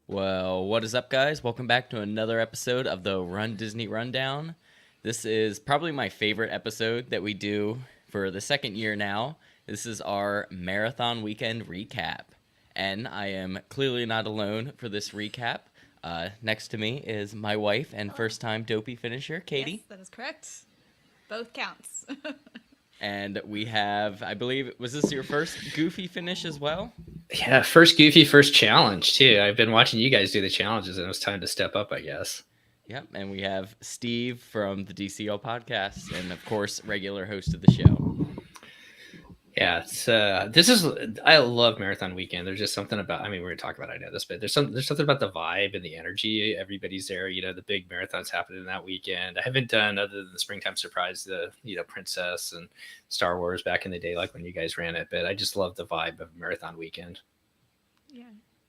Well, what is up, guys? Welcome back to another episode of the Run Disney Rundown. This is probably my favorite episode that we do for the second year now. This is our marathon weekend recap, and I am clearly not alone for this recap. Next to me is my wife and first-time dopey finisher, Katie. Yes, that is correct. Both counts. And we have, I believe, was this your first Goofy finish as well? Yeah, first Goofy, first challenge, too. I've been watching you guys do the challenges, and it was time to step up, I guess. Yep, and we have Steve from the DCL podcast, and of course, regular host of the show. Yeah, I love Marathon Weekend. There's just something about, I mean, we're going to talk about, I know this, but there's something about the vibe and the energy. Everybody's there, the big marathons happening that weekend. I haven't done, other than the Springtime Surprise, the, Princess and Star Wars back in the day, like when you guys ran it, but I just love the vibe of Marathon Weekend.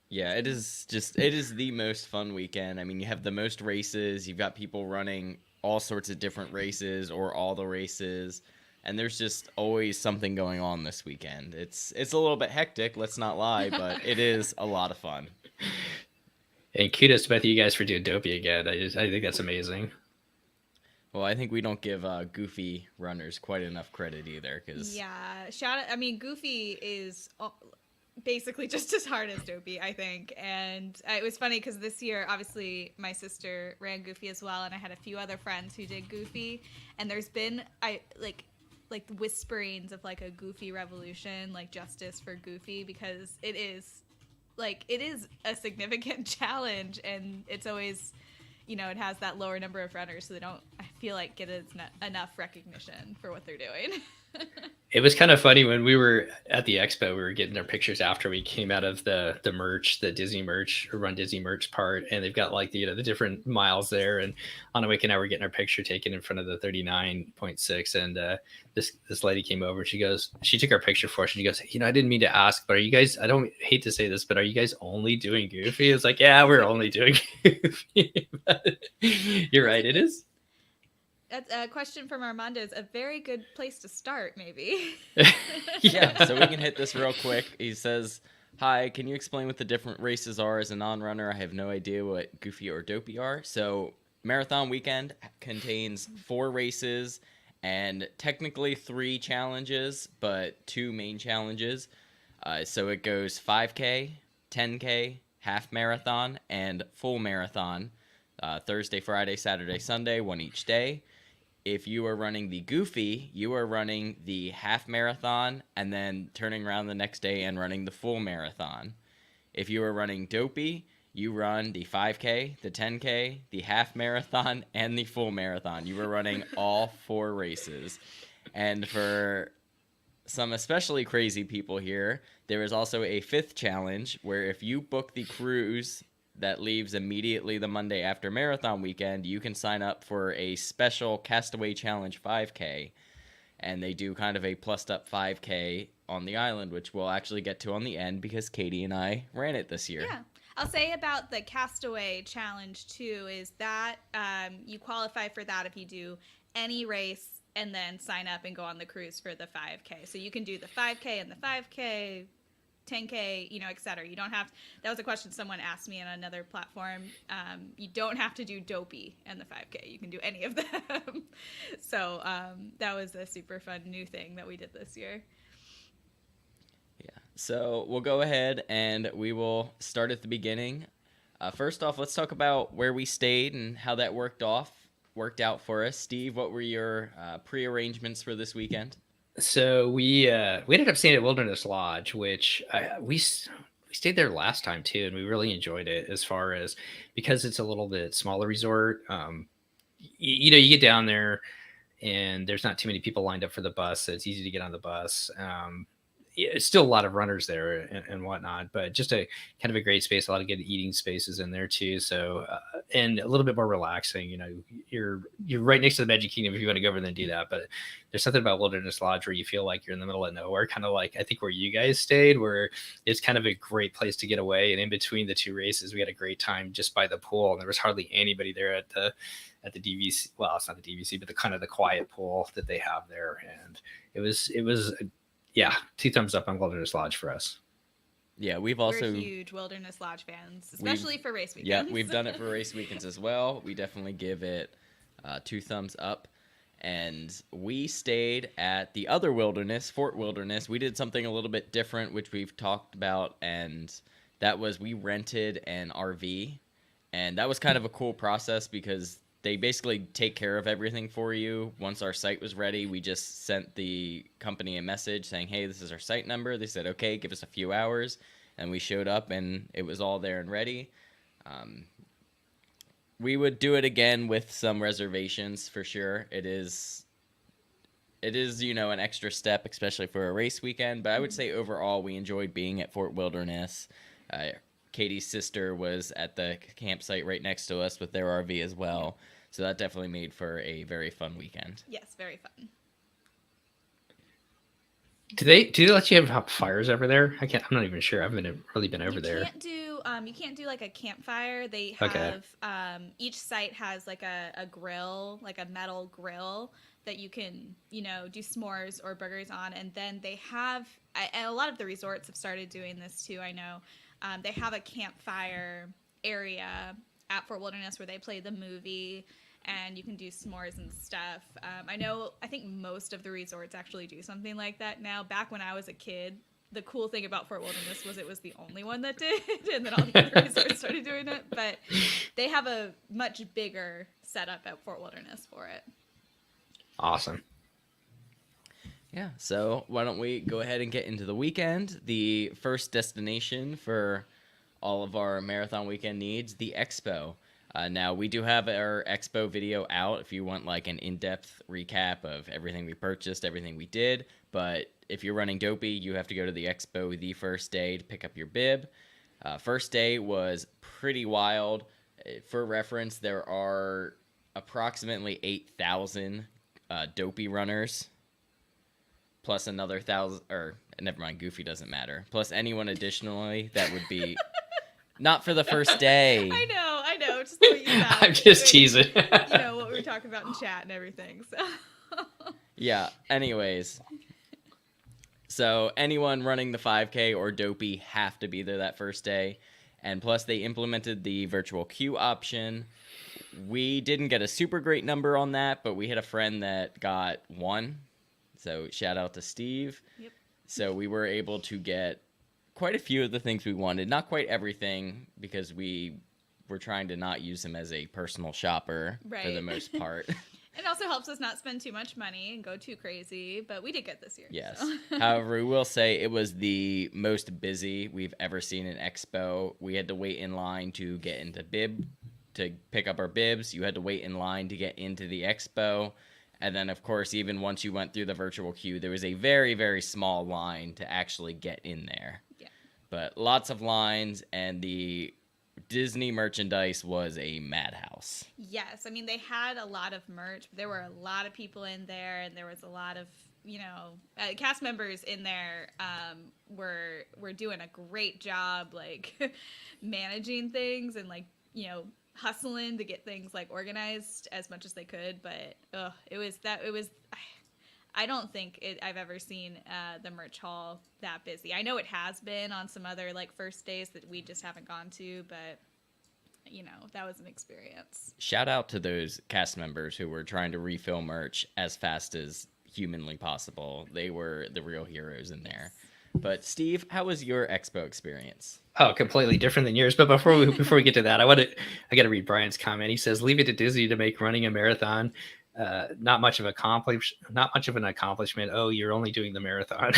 Yeah, it is the most fun weekend. I mean, you have the most races, you've got people running all sorts of different races or all the races. And there's just always something going on this weekend. It's a little bit hectic, let's not lie, but it is a lot of fun. And kudos to both of you guys for doing Dopey again. I think that's amazing. Well, I think we don't give Goofy runners quite enough credit either. Goofy is basically just as hard as Dopey, I think. And it was funny because this year, obviously, my sister ran Goofy as well, and I had a few other friends who did Goofy. And there's been like whisperings of like a Goofy revolution, like justice for Goofy, because it is a significant challenge, and it's always, it has that lower number of runners, so they don't, I feel like, get enough recognition for what they're doing. It was kind of funny when we were at the expo, we were getting our pictures after we came out of the merch, the Disney merch, or Run Disney merch part. And they've got like the different miles there. And Anna Wick and I were getting our picture taken in front of the 39.6. And this lady came over and she took our picture for us. And she goes, I didn't mean to ask, but are you guys, I don't hate to say this, but are you guys only doing Goofy? It's like, yeah, we're only doing Goofy. You're right. It is. That's a question from Armando is a very good place to start, maybe. Yeah, so we can hit this real quick. He says, "Hi, can you explain what the different races are as a non-runner? I have no idea what Goofy or Dopey are." So Marathon Weekend contains 4 races and technically 3 challenges, but 2 main challenges. So it goes 5K, 10K, half marathon, and full marathon. Thursday, Friday, Saturday, Sunday, one each day. If you are running the Goofy, you are running the half marathon and then turning around the next day and running the full marathon. If you are running Dopey, you run the 5K, the 10K, the half marathon, and the full marathon. You are running all 4 races. And for some especially crazy people here, there is also a 5th challenge where if you book the cruise that leaves immediately the Monday after Marathon Weekend, you can sign up for a special Castaway Challenge 5K. And they do kind of a plussed up 5K on the island, which we'll actually get to on the end because Katie and I ran it this year. Yeah. I'll say about the Castaway Challenge, too, is that you qualify for that if you do any race and then sign up and go on the cruise for the 5K. So you can do the 5K and the 5K, 10K, et cetera. You don't have, that was a question someone asked me on another platform. You don't have to do Dopey and the 5K. You can do any of them. So that was a super fun new thing that we did this year. Yeah. So we'll go ahead and we will start at the beginning. First off, let's talk about where we stayed and how that worked out for us. Steve, what were your pre-arrangements for this weekend? So we ended up staying at Wilderness Lodge, which we stayed there last time too, and we really enjoyed it. As far as because it's a little bit smaller resort, you get down there, and there's not too many people lined up for the bus, so it's easy to get on the bus. it's still a lot of runners there and whatnot, but just a kind of a great space, a lot of good eating spaces in there too. So, and a little bit more relaxing, you're right next to the Magic Kingdom if you want to go over there and do that. But there's something about Wilderness Lodge where you feel like you're in the middle of nowhere, kind of like, I think where you guys stayed, where it's kind of a great place to get away. And in between the two races, we had a great time just by the pool. And there was hardly anybody there at the DVC. Well, it's not the DVC, but the kind of the quiet pool that they have there. And it was, yeah, 2 thumbs up on Wilderness Lodge for us. Yeah, we're huge Wilderness Lodge fans, especially for race weekends. Yeah, we've done it for race weekends as well. We definitely give it 2 thumbs up. And we stayed at the other Wilderness, Fort Wilderness. We did something a little bit different, which we've talked about, and that was we rented an RV. And that was kind of a cool process because they basically take care of everything for you. Once our site was ready, we just sent the company a message saying, hey, this is our site number. They said, okay, give us a few hours. And we showed up, and it was all there and ready. We would do it again with some reservations for sure. It is, an extra step, especially for a race weekend. But I would say overall, we enjoyed being at Fort Wilderness. Katie's sister was at the campsite right next to us with their RV as well. So that definitely made for a very fun weekend. Yes, very fun. Do they let you have fires over there? I'm not even sure. I haven't really been over there. You can't do like a campfire. They have each site has like a grill, like a metal grill that you can, do s'mores or burgers on. And then they have, and a lot of the resorts have started doing this too, I know. They have a campfire area at Fort Wilderness where they play the movie and you can do s'mores and stuff. I think most of the resorts actually do something like that now. Back when I was a kid, the cool thing about Fort Wilderness was it was the only one that did, and then all the other resorts started doing it. But they have a much bigger setup at Fort Wilderness for it. Awesome. Yeah, so why don't we go ahead and get into the weekend? The first destination for all of our marathon weekend needs, the Expo. Now, we do have our Expo video out if you want like an in-depth recap of everything we purchased, everything we did. But if you're running Dopey, you have to go to the Expo the first day to pick up your bib. First day was pretty wild. For reference, there are approximately 8,000 Dopey runners. Plus another 1,000, or never mind, Goofy doesn't matter. Plus anyone additionally that would be not for the first day. I know. Just the way you sound. I'm just teasing. What we were talking about in chat and everything. So. Yeah. Anyways, so anyone running the 5K or Dopey have to be there that first day, and plus they implemented the virtual queue option. We didn't get a super great number on that, but we had a friend that got 1. So shout out to Steve. Yep. So we were able to get quite a few of the things we wanted. Not quite everything, because we were trying to not use him as a personal shopper for the most part. It also helps us not spend too much money and go too crazy, but we did get this year. Yes. So. However, we will say it was the most busy we've ever seen an Expo. We had to wait in line to get into bib, to pick up our bibs. You had to wait in line to get into the Expo. And then, of course, even once you went through the virtual queue, there was a very, very small line to actually get in there. Yeah. But lots of lines, and the Disney merchandise was a madhouse. Yes. I mean, they had a lot of merch. There were a lot of people in there, and there was a lot of, cast members in there were doing a great job, like, managing things and, like, hustling to get things like organized as much as they could, but I don't think I've ever seen the merch hall that busy. I know it has been on some other like first days that we just haven't gone to, but that was an experience. Shout out to those cast members who were trying to refill merch as fast as humanly possible. They were the real heroes in there. But Steve, how was your Expo experience? Oh, completely different than yours. But before we get to that, I got to read Brian's comment. He says, "Leave it to Disney to make running a marathon not much of an accomplishment. Oh, you're only doing the marathon."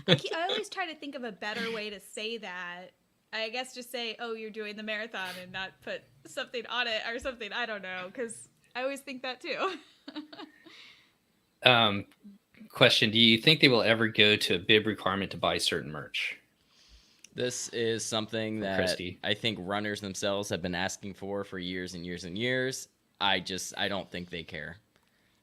I always try to think of a better way to say that. I guess just say, "Oh, you're doing the marathon," and not put something on it or something. I don't know, because I always think that too. question: do you think they will ever go to a bib requirement to buy certain merch? This is something that Christy. I think runners themselves have been asking for years and years and years. I don't think they care.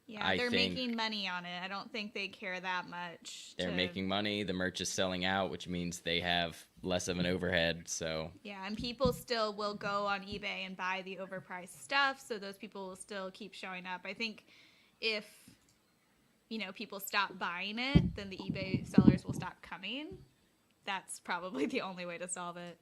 Yeah, they're making money on it. I don't think they care that much. They're making money. The merch is selling out, which means they have less of an overhead. So yeah, and people still will go on eBay and buy the overpriced stuff. So those people will still keep showing up. I think if people stop buying it, then the eBay sellers will stop coming. That's probably the only way to solve it.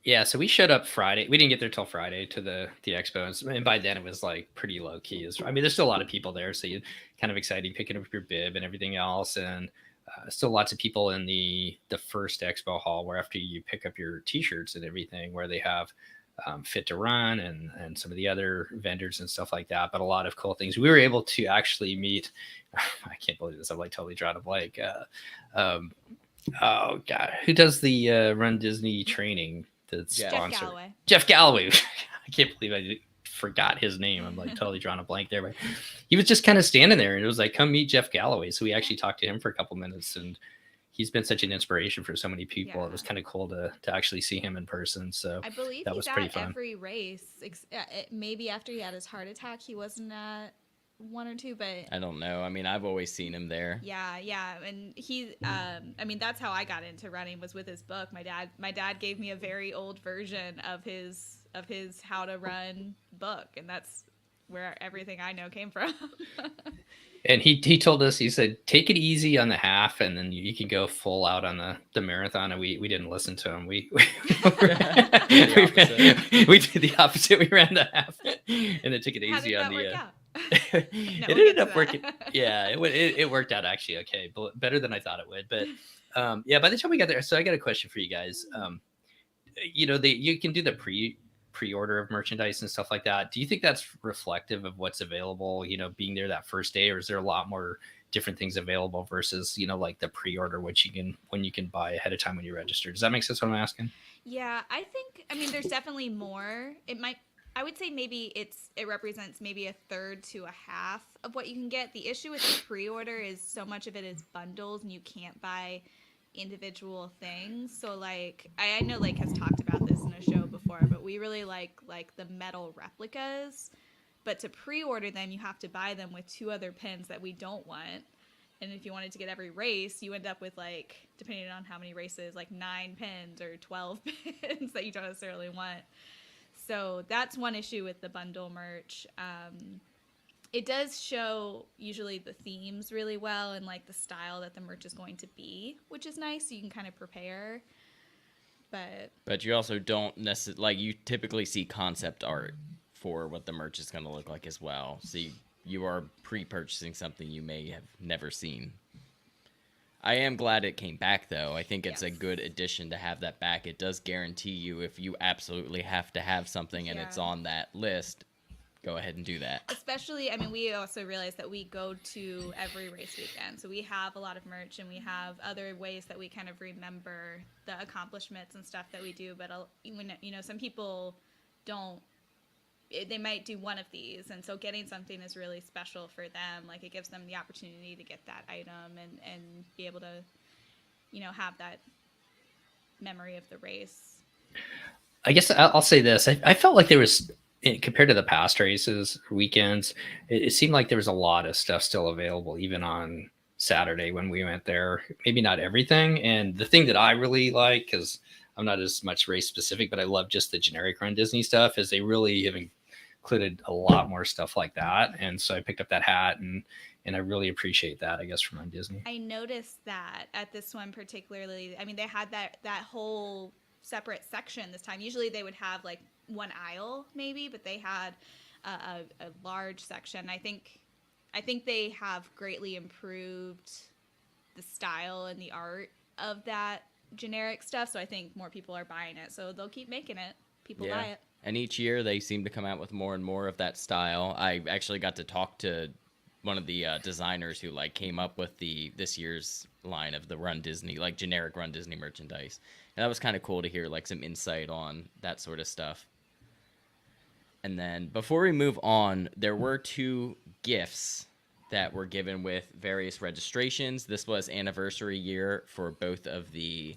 Yeah, so we showed up Friday. We didn't get there till Friday to the expo, and by then it was like pretty low key. I mean, there's still a lot of people there, so you kind of exciting picking up your bib and everything else, and still lots of people in the first expo hall where after you pick up your t-shirts and everything, where they have Fit to Run and some of the other vendors and stuff like that. But a lot of cool things. We were able to actually meet. I can't believe this. I'm like totally drawing a blank. Oh God, who does the Run Disney training? That's Jeff sponsored. Galloway. Jeff Galloway. I can't believe I forgot his name. I'm like totally drawing a blank there, but he was just kind of standing there and it was like, come meet Jeff Galloway. So we actually talked to him for a couple minutes, and he's been such an inspiration for so many people. Yeah. It was kind of cool to actually see him in person. So I believe that he's was pretty at fun. every race. Maybe after he had his heart attack, he wasn't at one or two, but I don't know. I mean, I've always seen him there. yeah, and he I mean, that's how I got into running, was with his book. My dad gave me a very old version of his How to Run book, and that's where everything I know came from. And he told us, he said, take it easy on the half, and then you can go full out on the marathon. And we didn't listen to him. We did the opposite. We ran the half and then took it easy on the. It ended up working. Yeah, it worked out actually okay, but better than I thought it would. But yeah, by the time we got there, so I got a question for you guys. You can do the pre-order of merchandise and stuff like that. Do you think that's reflective of what's available, being there that first day, or is there a lot more different things available versus, like the pre-order, when you can buy ahead of time when you register? Does that make sense what I'm asking? Yeah, I mean, there's definitely more. I would say maybe it represents maybe a third to a half of what you can get. The issue with the pre-order is so much of it is bundles, and you can't buy individual things. So like I know Lake has talked about this in a show before, but we really like the metal replicas, but to pre-order them you have to buy them with 2 other pins that we don't want. And if you wanted to get every race, you end up with, like, depending on how many races, like 9 pins or 12 pins that you don't necessarily want. So that's one issue with the bundle merch. It does show usually the themes really well and like the style that the merch is going to be, which is nice. So you can kind of prepare. But you also don't necessarily, like, you typically see concept art for what the merch is going to look like as well. So you are pre-purchasing something you may have never seen. I am glad it came back, though. I think it's a good addition to have that back. It does guarantee you, if you absolutely have to have something and it's on that list, go ahead and do that. Especially, I mean, we also realize that we go to every race weekend. So we have a lot of merch and we have other ways that we kind of remember the accomplishments and stuff that we do. But, some people don't. They might do one of these, and so getting something is really special for them. Like, it gives them the opportunity to get that item and be able to, have that memory of the race. I guess I'll say this. I felt like there was, compared to the past races, weekends, it seemed like there was a lot of stuff still available, even on Saturday when we went there. Maybe not everything. And the thing that I really like, because I'm not as much race specific, but I love just the generic Run Disney stuff, is they really have included a lot more stuff like that. And so I picked up that hat, and I really appreciate that, I guess, from Run Disney. I noticed that at this one particularly. I mean, they had that whole separate section this time. Usually they would have like one aisle maybe, but they had a large section. I think they have greatly improved the style and the art of that generic stuff, so I think more people are buying it, so they'll keep making it. People buy it. And each year they seem to come out with more and more of that style. I actually got to talk to one of the designers who came up with this year's line of the Run Disney, like generic Run Disney merchandise, and that was kind of cool to hear some insight on that sort of stuff. And then before we move on, there were 2 gifts that were given with various registrations. This was anniversary year for both of the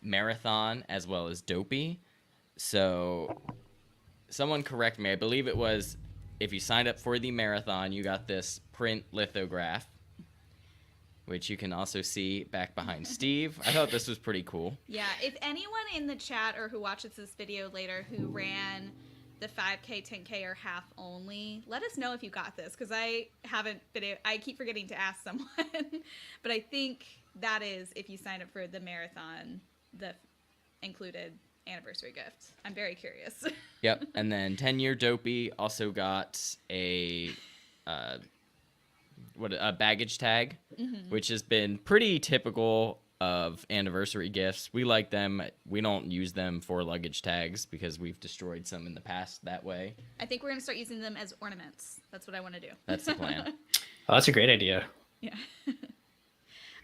marathon as well as Dopey. So someone correct me. I believe it was if you signed up for the marathon, you got this print lithograph, which you can also see back behind Steve. I thought this was pretty cool. Yeah, if anyone in the chat or who watches this video later who ran the 5K, 10K, or half only, let us know if you got this, because I haven't been. I keep forgetting to ask someone, but I think that is if you sign up for the marathon, the included anniversary gift. I'm very curious. Yep, and then 10-year Dopey also got a baggage tag, which has been pretty typical of anniversary gifts. We like them. We don't use them for luggage tags because we've destroyed some in the past that way. I think we're going to start using them as ornaments. That's what I want to do. That's the plan. Oh, that's a great idea. Yeah.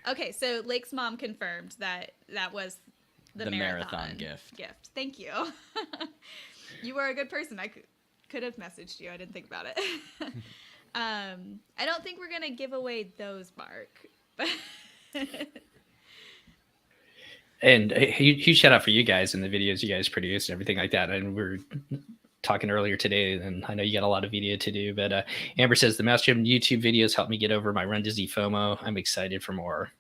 Okay, so Lake's mom confirmed that was the marathon gift. Thank you. You were a good person. I could have messaged you. I didn't think about it. I don't think we're going to give away those, Mark. But And a huge shout out for you guys and the videos you guys produce and everything like that. And we're talking earlier today, and I know you got a lot of video to do, but Amber says the Mouse Gym YouTube videos helped me get over my Run Dizzy FOMO. I'm excited for more.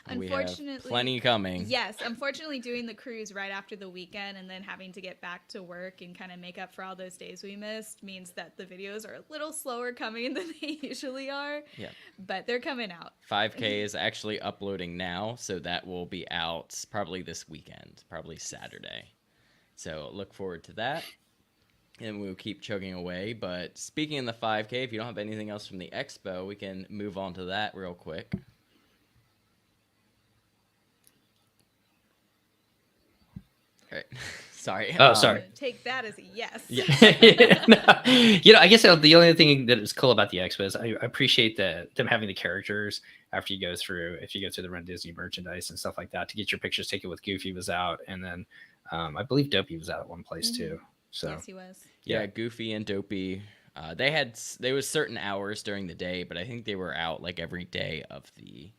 unfortunately, we have plenty coming. Yes, unfortunately, doing the cruise right after the weekend and then having to get back to work and kind of make up for all those days we missed means that the videos are a little slower coming than they usually are. Yeah. But they're coming out. 5K is actually uploading now, so that will be out probably this weekend, probably Saturday. So look forward to that. And we'll keep chugging away. But speaking of the 5K, if you don't have anything else from the expo, we can move on to that real quick. All right. Sorry. Oh, sorry. Take that as a yes. Yeah. I guess the only thing that is cool about the expo is I appreciate them having the characters after you go through, if you go through the Run Disney merchandise and stuff like that, to get your pictures taken with Goofy was out. And then I believe Dopey was out at one place too. So Yes, he was. Yeah, Goofy and Dopey. There was certain hours during the day, but I think they were out like every day of the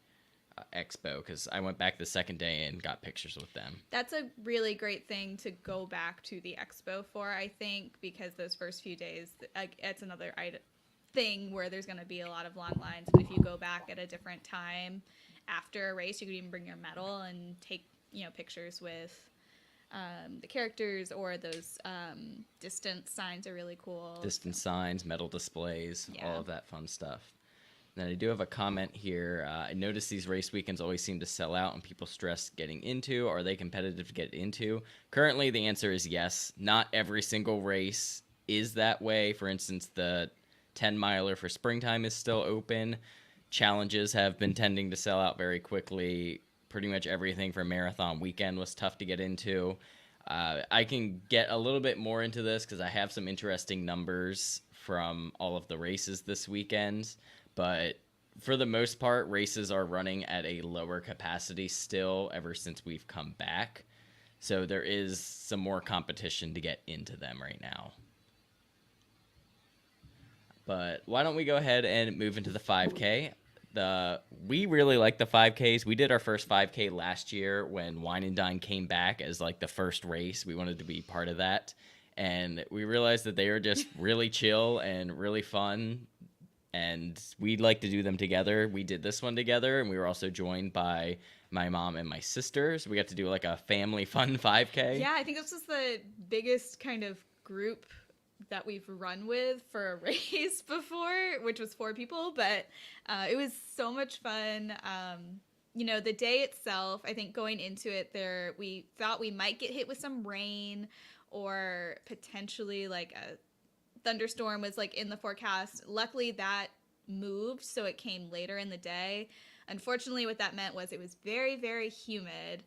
expo, because I went back the second day and got pictures with them. That's a really great thing to go back to the expo for, I think, because those first few days, it's another thing where there's going to be a lot of long lines. But if you go back at a different time after a race, you could even bring your medal and take pictures with the characters, or those distance signs are really cool. Distance signs, medal displays, Yeah. all of that fun stuff. Then I do have a comment here. I noticed these race weekends always seem to sell out and people stress getting into. Are they competitive to get into? Currently, the answer is yes. Not every single race is that way. For instance, the 10-miler for springtime is still open. Challenges have been tending to sell out very quickly. Pretty much everything for marathon weekend was tough to get into. I can get a little bit more into this because I have some interesting numbers from all of the races this weekend. But for the most part, races are running at a lower capacity still ever since we've come back. So there is some more competition to get into them right now. But why don't we go ahead and move into the 5K? We really like the 5Ks. We did our first 5K last year when Wine and Dine came back as like the first race. We wanted to be part of that. And we realized that they were just really chill and really fun. And we'd like to do them together. We did this one together, and we were also joined by my mom and my sisters. We got to do like a family fun 5K. Yeah, I think this was the biggest kind of group that we've run with for a race before, which was 4 people, but it was so much fun. The day itself, I think going into it we thought we might get hit with some rain or potentially like a thunderstorm was like in the forecast. Luckily that moved, so it came later in the day. Unfortunately, what that meant was it was very, very humid.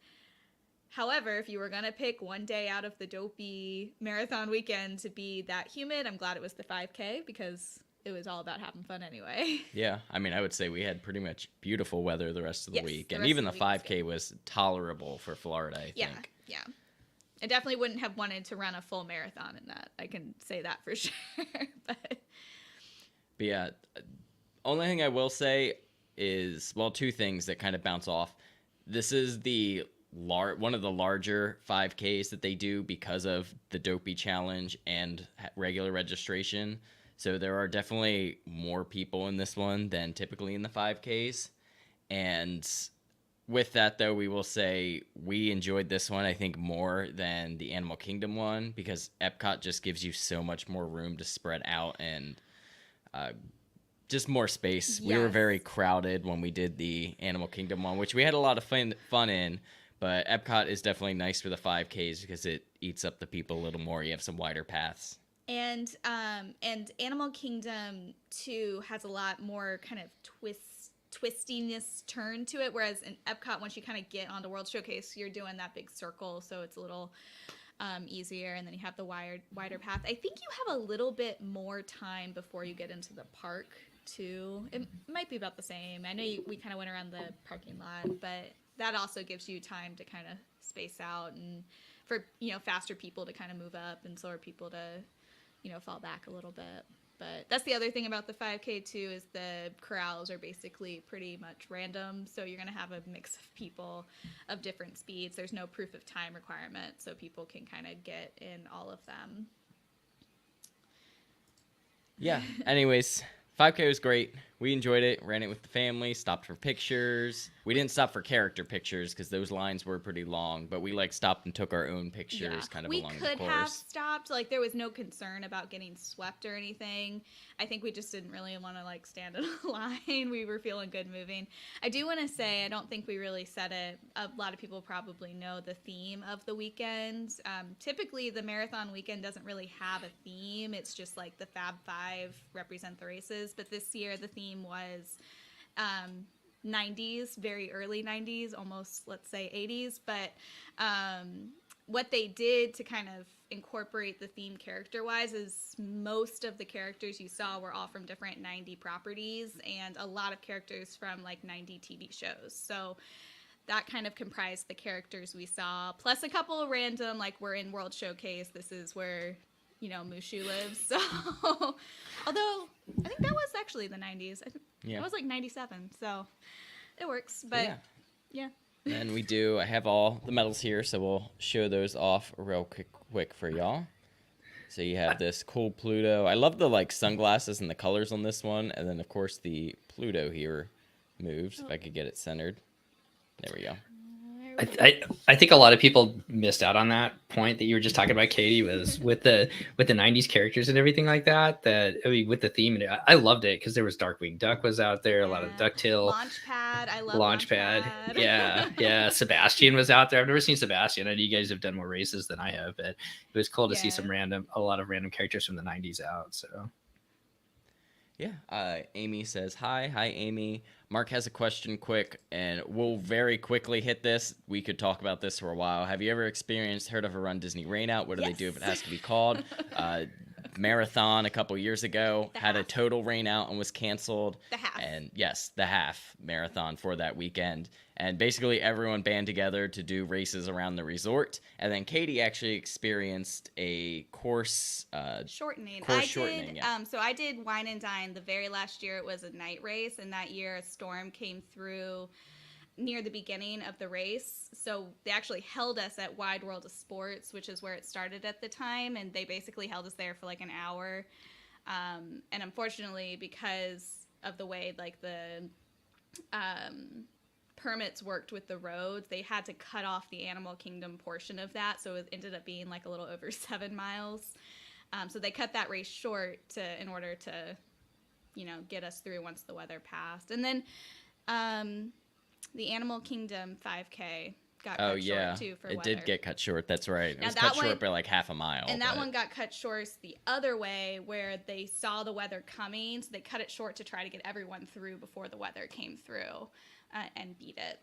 However, if you were going to pick one day out of the Dopey marathon weekend to be that humid, I'm glad it was the 5K because it was all about having fun anyway. Yeah, I mean, I would say we had pretty much beautiful weather the rest of the Yes, week. the And rest even of the the week was 5K was tolerable for Florida, I think. Yeah. I definitely wouldn't have wanted to run a full marathon in that. I can say that for sure. But yeah, Only thing I will say is, well, two things that kind of bounce off. This is the one of the larger 5Ks that they do because of the Dopey Challenge and regular registration. So there are definitely more people in this one than typically in the 5Ks. And with that, though, we will say we enjoyed this one, I think, more than the Animal Kingdom one, because Epcot just gives you so much more room to spread out and just more space. Yes. We were very crowded when we did the Animal Kingdom one, which we had a lot of fun in, but Epcot is definitely nice for the 5Ks because it eats up the people a little more. You have some wider paths. And Animal Kingdom 2 has a lot more kind of twistiness turn to it, whereas in Epcot, once you kind of get onto World Showcase, you're doing that big circle, so it's a little easier, and then you have the wider path. I think you have a little bit more time before you get into the park too. It might be about the same. I know we kind of went around the parking lot, but that also gives you time to kind of space out and for faster people to kind of move up and slower people to fall back a little bit. But that's the other thing about the 5K too, is the corrals are basically pretty much random. So you're going to have a mix of people of different speeds. There's no proof of time requirement, so people can kind of get in all of them. Yeah. Anyways, 5K was great. We enjoyed it. Ran it with the family. Stopped for pictures. We didn't stop for character pictures because those lines were pretty long. But we stopped and took our own pictures, kind of along the course. We could have stopped. There was no concern about getting swept or anything. I think we just didn't really want to stand in a line. We were feeling good moving. I do want to say, I don't think we really said it. A lot of people probably know the theme of the weekend. Typically, the marathon weekend doesn't really have a theme. It's just the Fab Five represent the races. But this year, the theme was 90s, very early 90s, almost, let's say, 80s. But what they did to kind of incorporate the theme character-wise is most of the characters you saw were all from different 90 properties and a lot of characters from 90 TV shows. So that kind of comprised the characters we saw, plus a couple of random, we're in World Showcase. This is where Mushu lives. So, although I think that was actually the 90s. I think it was 97. So it works. But yeah. And I have all the medals here, so we'll show those off real quick for y'all. So you have this cool Pluto. I love the sunglasses and the colors on this one. And then of course the Pluto here moves. If I could get it centered. There we go. I think a lot of people missed out on that point that you were just talking about, Katie, was with the 90s characters and everything like that. With the theme, and I loved it because there was Darkwing Duck was out there, a lot of DuckTale. Launchpad, I love Launchpad. Yeah. Sebastian was out there. I've never seen Sebastian. I know you guys have done more races than I have, but it was cool to see a lot of random characters from the 90s out. So. Yeah. Amy says, hi, Amy. Mark has a question quick, and we'll very quickly hit this. We could talk about this for a while. Have you ever heard of a Run Disney Rainout? What do they do if it has to be called? Marathon a couple years ago had a total rainout and was canceled. The half. And yes, the half marathon for that weekend. And basically everyone band together to do races around the resort. And then Katie actually experienced a course shortening. Shortening. So I did Wine and Dine the very last year. It was a night race, and that year a storm came through near the beginning of the race. So they actually held us at Wide World of Sports, which is where it started at the time, and they basically held us there for an hour. And unfortunately, because of the way the permits worked with the roads, they had to cut off the Animal Kingdom portion of that, so it ended up being a little over 7 miles. So they cut that race short in order to get us through once the weather passed. And then the Animal Kingdom 5K got cut short too for weather. It did get cut short. That's right. It was cut short by half a mile. And that one got cut short the other way, where they saw the weather coming, so they cut it short to try to get everyone through before the weather came through and beat it.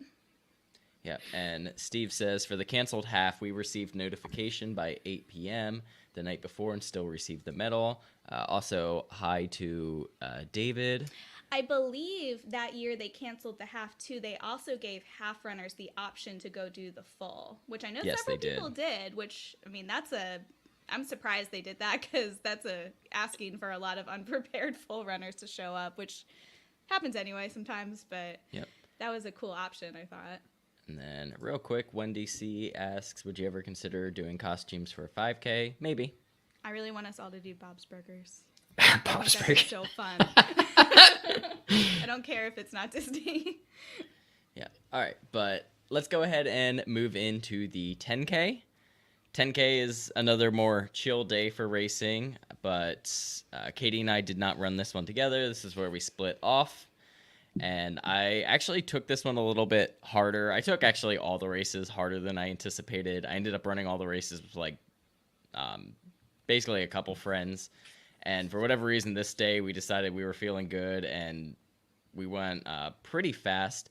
Yeah, and Steve says, for the canceled half, we received notification by 8 p.m. the night before and still received the medal. Also, hi to David. I believe that year they canceled the half too. They also gave half runners the option to go do the full, which I know several people did. Which, I mean, I'm surprised they did that, because that's asking for a lot of unprepared full runners to show up, which happens anyway sometimes, but Yep. that was a cool option, I thought. And then, real quick, Wendy C asks, would you ever consider doing costumes for a 5K? Maybe. I really want us all to do Bob's Burgers. Bob's That'd be Burgers. so fun. I don't care if it's not Disney. Yeah. All right. But let's go ahead and move into the 10K. 10K is another more chill day for racing, but Katie and I did not run this one together. This is where we split off. And I actually took this one a little bit harder. I took actually all the races harder than I anticipated. I ended up running all the races with like basically a couple friends. And for whatever reason, this day we decided we were feeling good and we went pretty fast.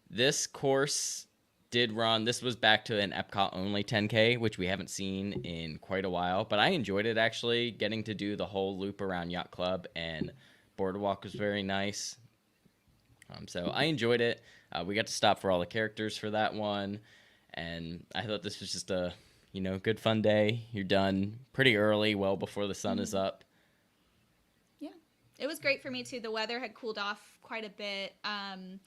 This course did run. This was back to an Epcot only 10K, which we haven't seen in quite a while. But I enjoyed it actually, getting to do the whole loop around Yacht Club, and Boardwalk was very nice. So I enjoyed it. We got to stop for all the characters for that one, and I thought this was just a, good fun day. You're done pretty early, well before the sun is up. Yeah, it was great for me too. The weather had cooled off quite a bit, and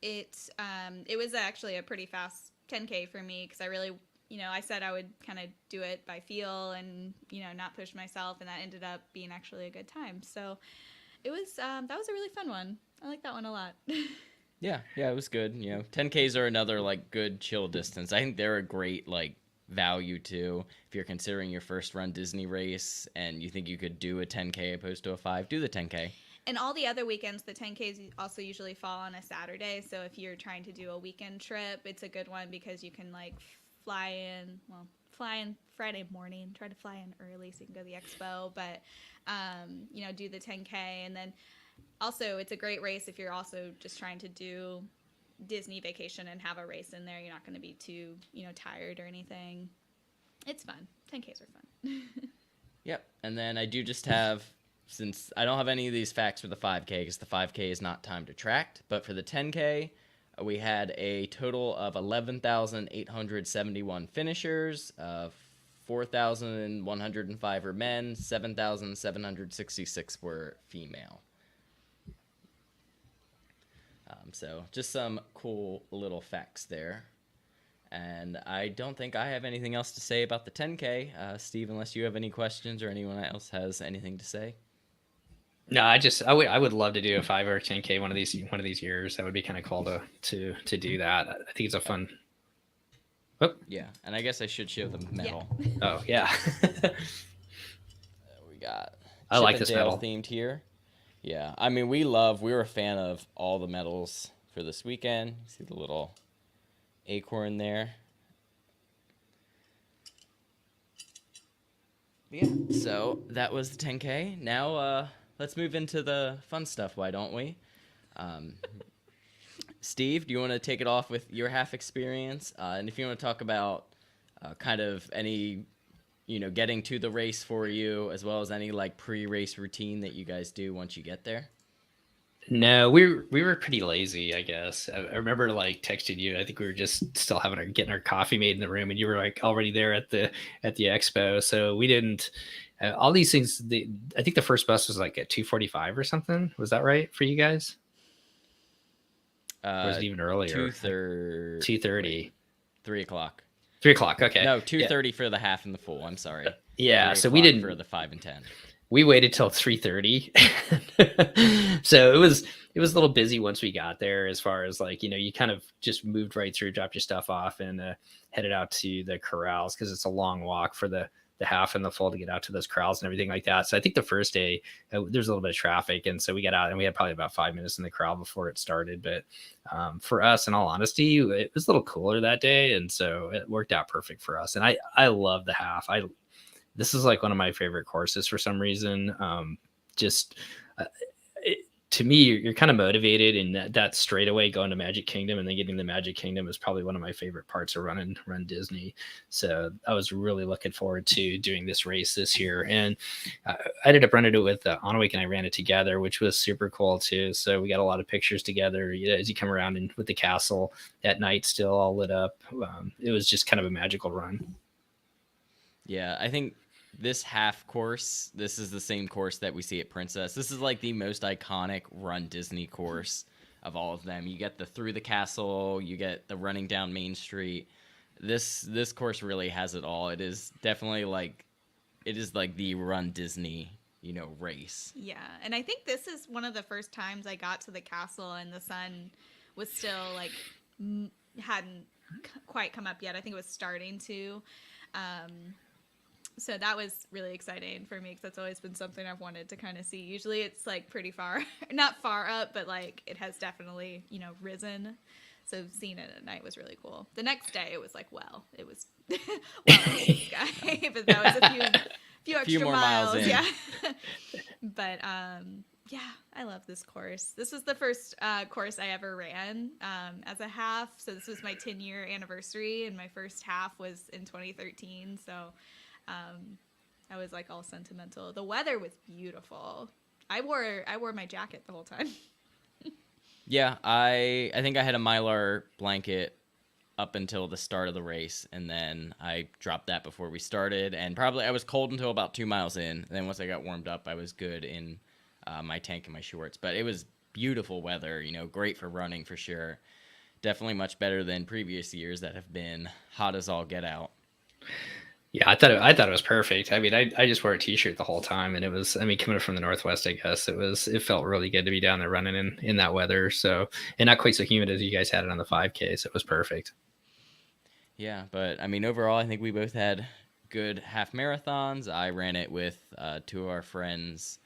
it was actually a pretty fast 10K for me because I really, I said I would kind of do it by feel and not push myself, and that ended up being actually a good time. So. It was that was a really fun one. I like that one a lot. Yeah, it was good. 10Ks are another like good chill distance. I think they're a great like value too. If you're considering your first run Disney race and you think you could do a 10K opposed to a 5, do the 10K. And all the other weekends, the 10Ks also usually fall on a Saturday. So if you're trying to do a weekend trip, it's a good one because you can like fly in Friday morning, try to fly in early so you can go to the expo, but do the 10K. And then also it's a great race if you're also just trying to do Disney vacation and have a race in there. You're not going to be too tired or anything. It's fun. 10Ks are fun. Yep. And then I do just have, since I don't have any of these facts for the 5K because the 5K is not timed or tracked, but for the 10K, we had a total of 11,871 finishers, 4,105 were men, 7,766 were female. So just some cool little facts there. And I don't think I have anything else to say about the 10K. Steve, unless you have any questions or anyone else has anything to say. No, I would love to do a 5 or 10K one of these years. That would be kind of cool to do that. I think it's a fun. Oh. Yeah, and I guess I should show the medal. Yeah. Oh yeah. We got. I like Chip this and Dale medal themed here. Yeah, I mean we were a fan of all the medals for this weekend. You see the little acorn there. Yeah, so that was the 10K. Now let's move into the fun stuff, why don't we? Steve, do you want to take it off with your half experience? And if you want to talk about kind of any, getting to the race for you, as well as any like pre-race routine that you guys do once you get there. No, we were pretty lazy, I guess. I remember like texting you. I think we were just still getting our coffee made in the room, and you were like already there at the expo. So we didn't all these things. I think the first bus was like at 2:45 or something. Was that right for you guys? Or was it even earlier? 2:30. 3 o'clock. 3 o'clock. Okay. No, 2:30 for the half and the full. I'm sorry. Yeah. So we didn't for the 5 and 10. We waited till 3:30. So it was a little busy once we got there, as far as like, you kind of just moved right through, dropped your stuff off, and headed out to the corrals because it's a long walk for the half and the full to get out to those corrals and everything like that. So I think the first day there's a little bit of traffic, and so we got out and we had probably about 5 minutes in the corral before it started. But for us, in all honesty, it was a little cooler that day, and so it worked out perfect for us. And I love the half. This is like one of my favorite courses for some reason. To me, you're kind of motivated, and that straightaway going to Magic Kingdom and then getting the Magic Kingdom is probably one of my favorite parts of run Disney. So I was really looking forward to doing this race this year. And I ended up running it with Anawik, and I ran it together, which was super cool too. So we got a lot of pictures together as you come around and with the castle at night still all lit up. It was just kind of a magical run. Yeah, I think this half course, this is the same course that we see at Princess. This is like the most iconic Run Disney course of all of them. You get the through the castle, you get the running down Main Street. This course really has it all. It is definitely like the Run Disney, race. Yeah, and I think this is one of the first times I got to the castle and the sun was still like hadn't quite come up yet. I think it was starting to. So that was really exciting for me because that's always been something I've wanted to kind of see. Usually it's like pretty far, not far up, but like it has definitely, risen. So seeing it at night was really cool. The next day it was like, it was in the sky, but that was a few extra more miles in. Yeah. But yeah, I love this course. This was the first course I ever ran as a half. So this was my 10-year anniversary, and my first half was in 2013. So I was like all sentimental. The weather was beautiful. I wore my jacket the whole time. Yeah, I think I had a Mylar blanket up until the start of the race, and then I dropped that before we started, and probably I was cold until about 2 miles in. And then once I got warmed up, I was good in my tank and my shorts. But it was beautiful weather, great for running for sure. Definitely much better than previous years that have been hot as all get out. Yeah, I thought it was perfect. I mean, I just wore a t-shirt the whole time, and it was, I mean, coming from the Northwest, I guess it felt really good to be down there running in that weather. So, and not quite so humid as you guys had it on the 5K. So it was perfect. Yeah, but I mean, overall, I think we both had good half marathons. I ran it with two of our friends,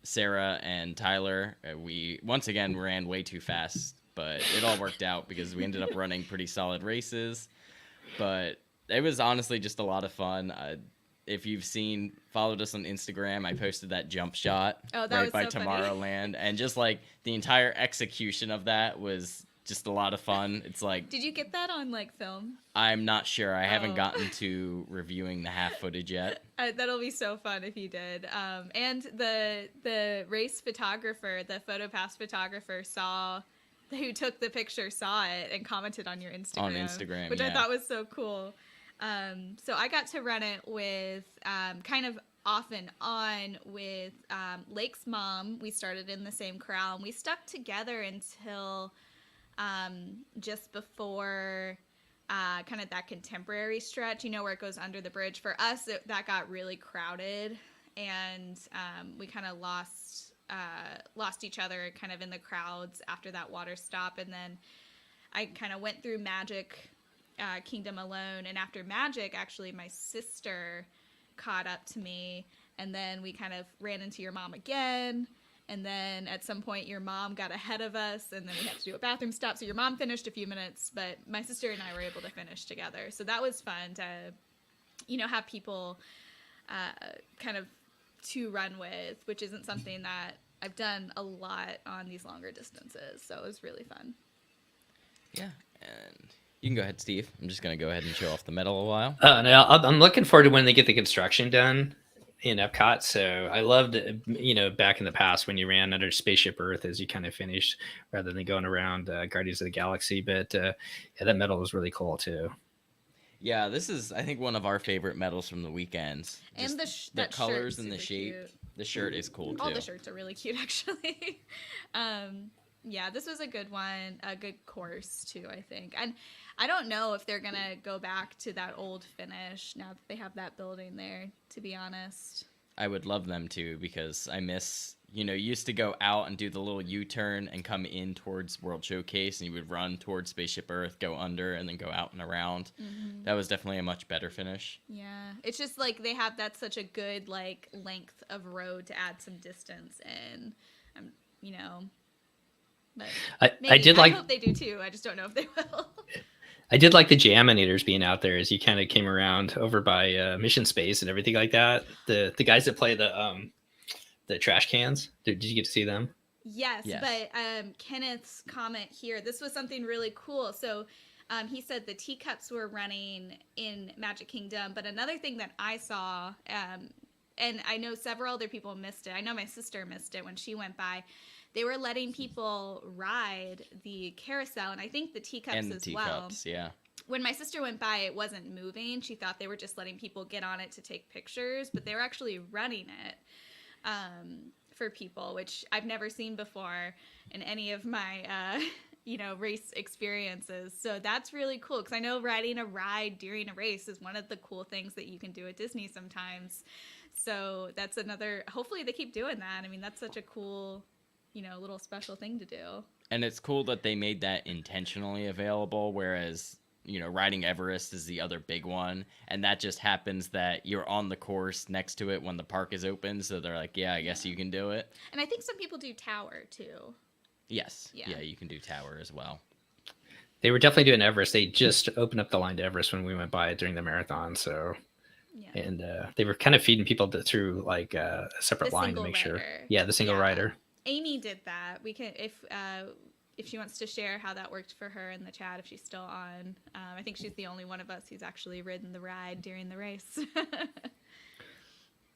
Sarah and Tyler. We once again ran way too fast, but it all worked out because we ended up running pretty solid races. But it was honestly just a lot of fun. If you've followed us on Instagram, I posted that jump shot right by so Tomorrowland. And just like the entire execution of that was just a lot of fun. It's like, did you get that on like film? I'm not sure. I haven't gotten to reviewing the half footage yet. That'll be so fun if you did. And the race photographer, the PhotoPass photographer who took the picture saw it and commented on your Instagram. On Instagram, which yeah. I thought was so cool. So I got to run it with kind of off and on with Lake's mom. We started in the same corral, and we stuck together until just before kind of that contemporary stretch, where it goes under the bridge. For us, that got really crowded, and we kind of lost each other kind of in the crowds after that water stop. And then I kind of went through Magic Kingdom alone, and after Magic, actually my sister caught up to me, and then we kind of ran into your mom again, and then at some point your mom got ahead of us, and then we had to do a bathroom stop, so your mom finished a few minutes, but my sister and I were able to finish together. So that was fun to have people kind of to run with, which isn't something that I've done a lot on these longer distances, so it was really fun. Yeah, and you can go ahead, Steve. I'm just going to go ahead and show off the medal a while. No, I'm looking forward to when they get the construction done in Epcot. So I loved, back in the past when you ran under Spaceship Earth as you kind of finished rather than going around Guardians of the Galaxy. But yeah, that medal was really cool too. Yeah, this is, I think, one of our favorite medals from the weekends. And the colors and the shape. Cute. The shirt is cool too. All the shirts are really cute, actually. Yeah, this was a good one, a good course too, I think. And I don't know if they're gonna go back to that old finish now that they have that building there, to be honest. I would love them to, because I miss, you used to go out and do the little U-turn and come in towards World Showcase, and you would run towards Spaceship Earth, go under, and then go out and around. Mm-hmm. That was definitely a much better finish. Yeah, it's just like that's such a good like length of road to add some distance in, But I hope they do too. I just don't know if they will. I did like the Jaminators being out there as you kind of came around over by Mission Space and everything like that. The guys that play the trash cans. Did you get to see them? Yes. But Kenneth's comment here, this was something really cool. So he said the teacups were running in Magic Kingdom, but another thing that I saw, and I know several other people missed it. I know my sister missed it when she went by. They were letting people ride the carousel, and I think the teacups and the as teacups, well. Yeah. when my sister went by, it wasn't moving. She thought they were just letting people get on it to take pictures, but they were actually running it for people, which I've never seen before in any of my race experiences. So that's really cool, because I know riding a ride during a race is one of the cool things that you can do at Disney sometimes. So that's another, hopefully they keep doing that. I mean, that's such a cool, little special thing to do. And it's cool that they made that intentionally available, whereas, riding Everest is the other big one. And that just happens that you're on the course next to it when the park is open. So they're like, yeah, I guess you can do it. And I think some people do Tower too. Yes. Yeah. Yeah, you can do Tower as well. They were definitely doing Everest. They just opened up the line to Everest when we went by during the marathon. So, yeah. And they were kind of feeding people through like a separate line to make sure. Yeah, the single rider. Amy did that. We can, if she wants to share how that worked for her in the chat, if she's still on. I think she's the only one of us who's actually ridden the ride during the race.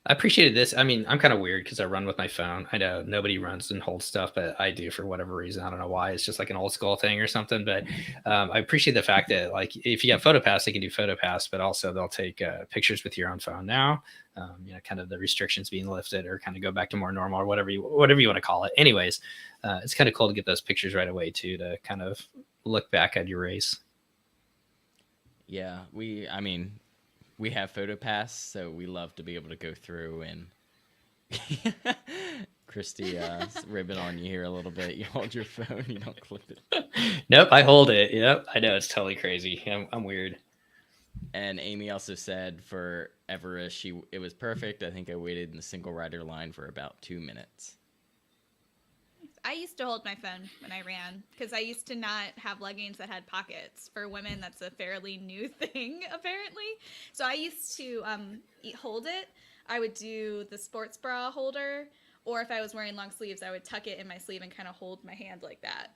I appreciated this. I mean, I'm kind of weird because I run with my phone. I know nobody runs and holds stuff, but I do for whatever reason. I don't know why. It's just like an old school thing or something. But I appreciate the fact that, like, if you got PhotoPass, they can do PhotoPass, but also they'll take pictures with your own phone now. Kind of the restrictions being lifted, or kind of go back to more normal, or whatever you want to call it. Anyways, it's kind of cool to get those pictures right away too, to kind of look back at your race. Yeah, we have PhotoPass, so we love to be able to go through and Christy, ribbon on you here a little bit. You hold your phone, you don't clip it. Nope, I hold it. Yep, I know, it's totally crazy. I'm weird. And Amy also said for Everest, it was perfect. I think I waited in the single rider line for about 2 minutes. I used to hold my phone when I ran, because I used to not have leggings that had pockets. For women, that's a fairly new thing, apparently. So I used to hold it. I would do the sports bra holder, or if I was wearing long sleeves, I would tuck it in my sleeve and kind of hold my hand like that,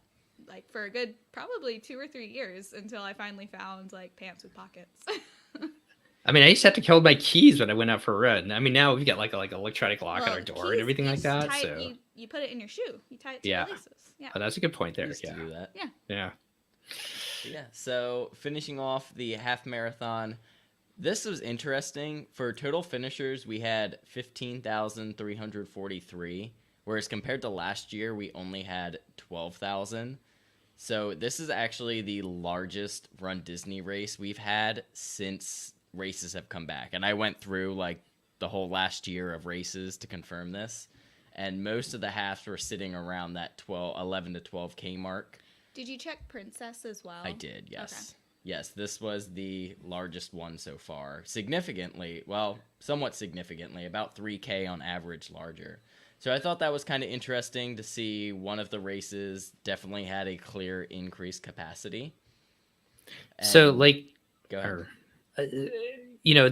like for a good probably 2 or 3 years, until I finally found like pants with pockets. I mean, I used to have to hold my keys when I went out for a run. I mean, now we've got like electronic lock on our door and everything like that. So you put it in your shoe. You tie it to the laces. Yeah. Oh, that's a good point there. Used to do that. Yeah. Yeah. So finishing off the half marathon, this was interesting. For total finishers, we had 15,343, whereas compared to last year, we only had 12,000. So this is actually the largest Run Disney race we've had since races have come back. And I went through like the whole last year of races to confirm this. And most of the halves were sitting around that 11 to 12K mark. Did you check Princess as well? I did, yes. Okay. Yes, this was the largest one so far. Significantly, well, somewhat significantly, about 3K on average larger. So I thought that was kind of interesting to see. One of the races definitely had a clear increased capacity. And so, like, go ahead.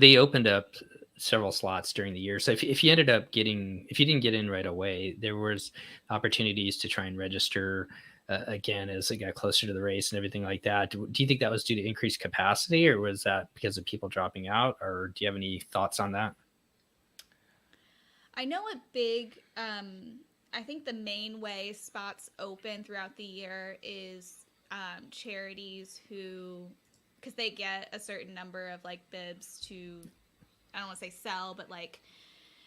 They opened up several slots during the year. So if you didn't get in right away, there was opportunities to try and register again as it got closer to the race and everything like that. Do you think that was due to increased capacity, or was that because of people dropping out, or do you have any thoughts on that? I know a big, I think the main way spots open throughout the year is charities because they get a certain number of like bibs to, I don't want to say sell, but like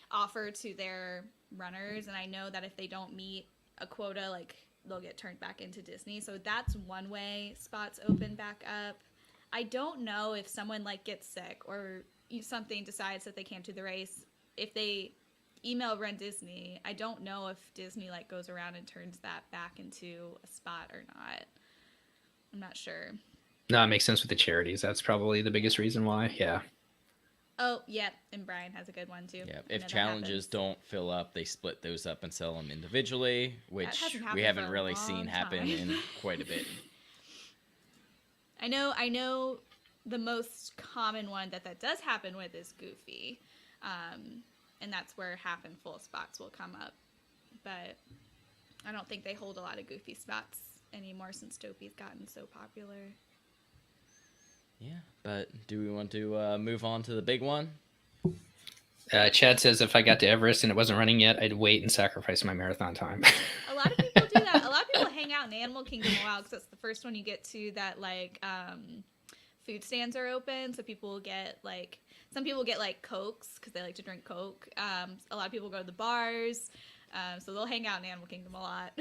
offer to their runners. And I know that if they don't meet a quota, like they'll get turned back into Disney. So that's one way spots open back up. I don't know if someone like gets sick or something decides that they can't do the race. If they email Run Disney, I don't know if Disney like goes around and turns that back into a spot or not. I'm not sure. No, it makes sense with the charities. That's probably the biggest reason why. Yeah. Oh, yeah. And Brian has a good one too. Yeah. If challenges don't fill up, they split those up and sell them individually, which we haven't really seen happen in quite a bit. I know the most common one that does happen with is Goofy. And that's where half and full spots will come up. But I don't think they hold a lot of Goofy spots anymore since Dopey's gotten so popular. Yeah, but do we want to move on to the big one? Chad says if I got to Everest and it wasn't running yet, I'd wait and sacrifice my marathon time. A lot of people do that. A lot of people hang out in Animal Kingdom a while because that's the first one you get to that like food stands are open, so people will get like some people get like Cokes because they like to drink Coke. A lot of people go to the bars, so they'll hang out in Animal Kingdom a lot.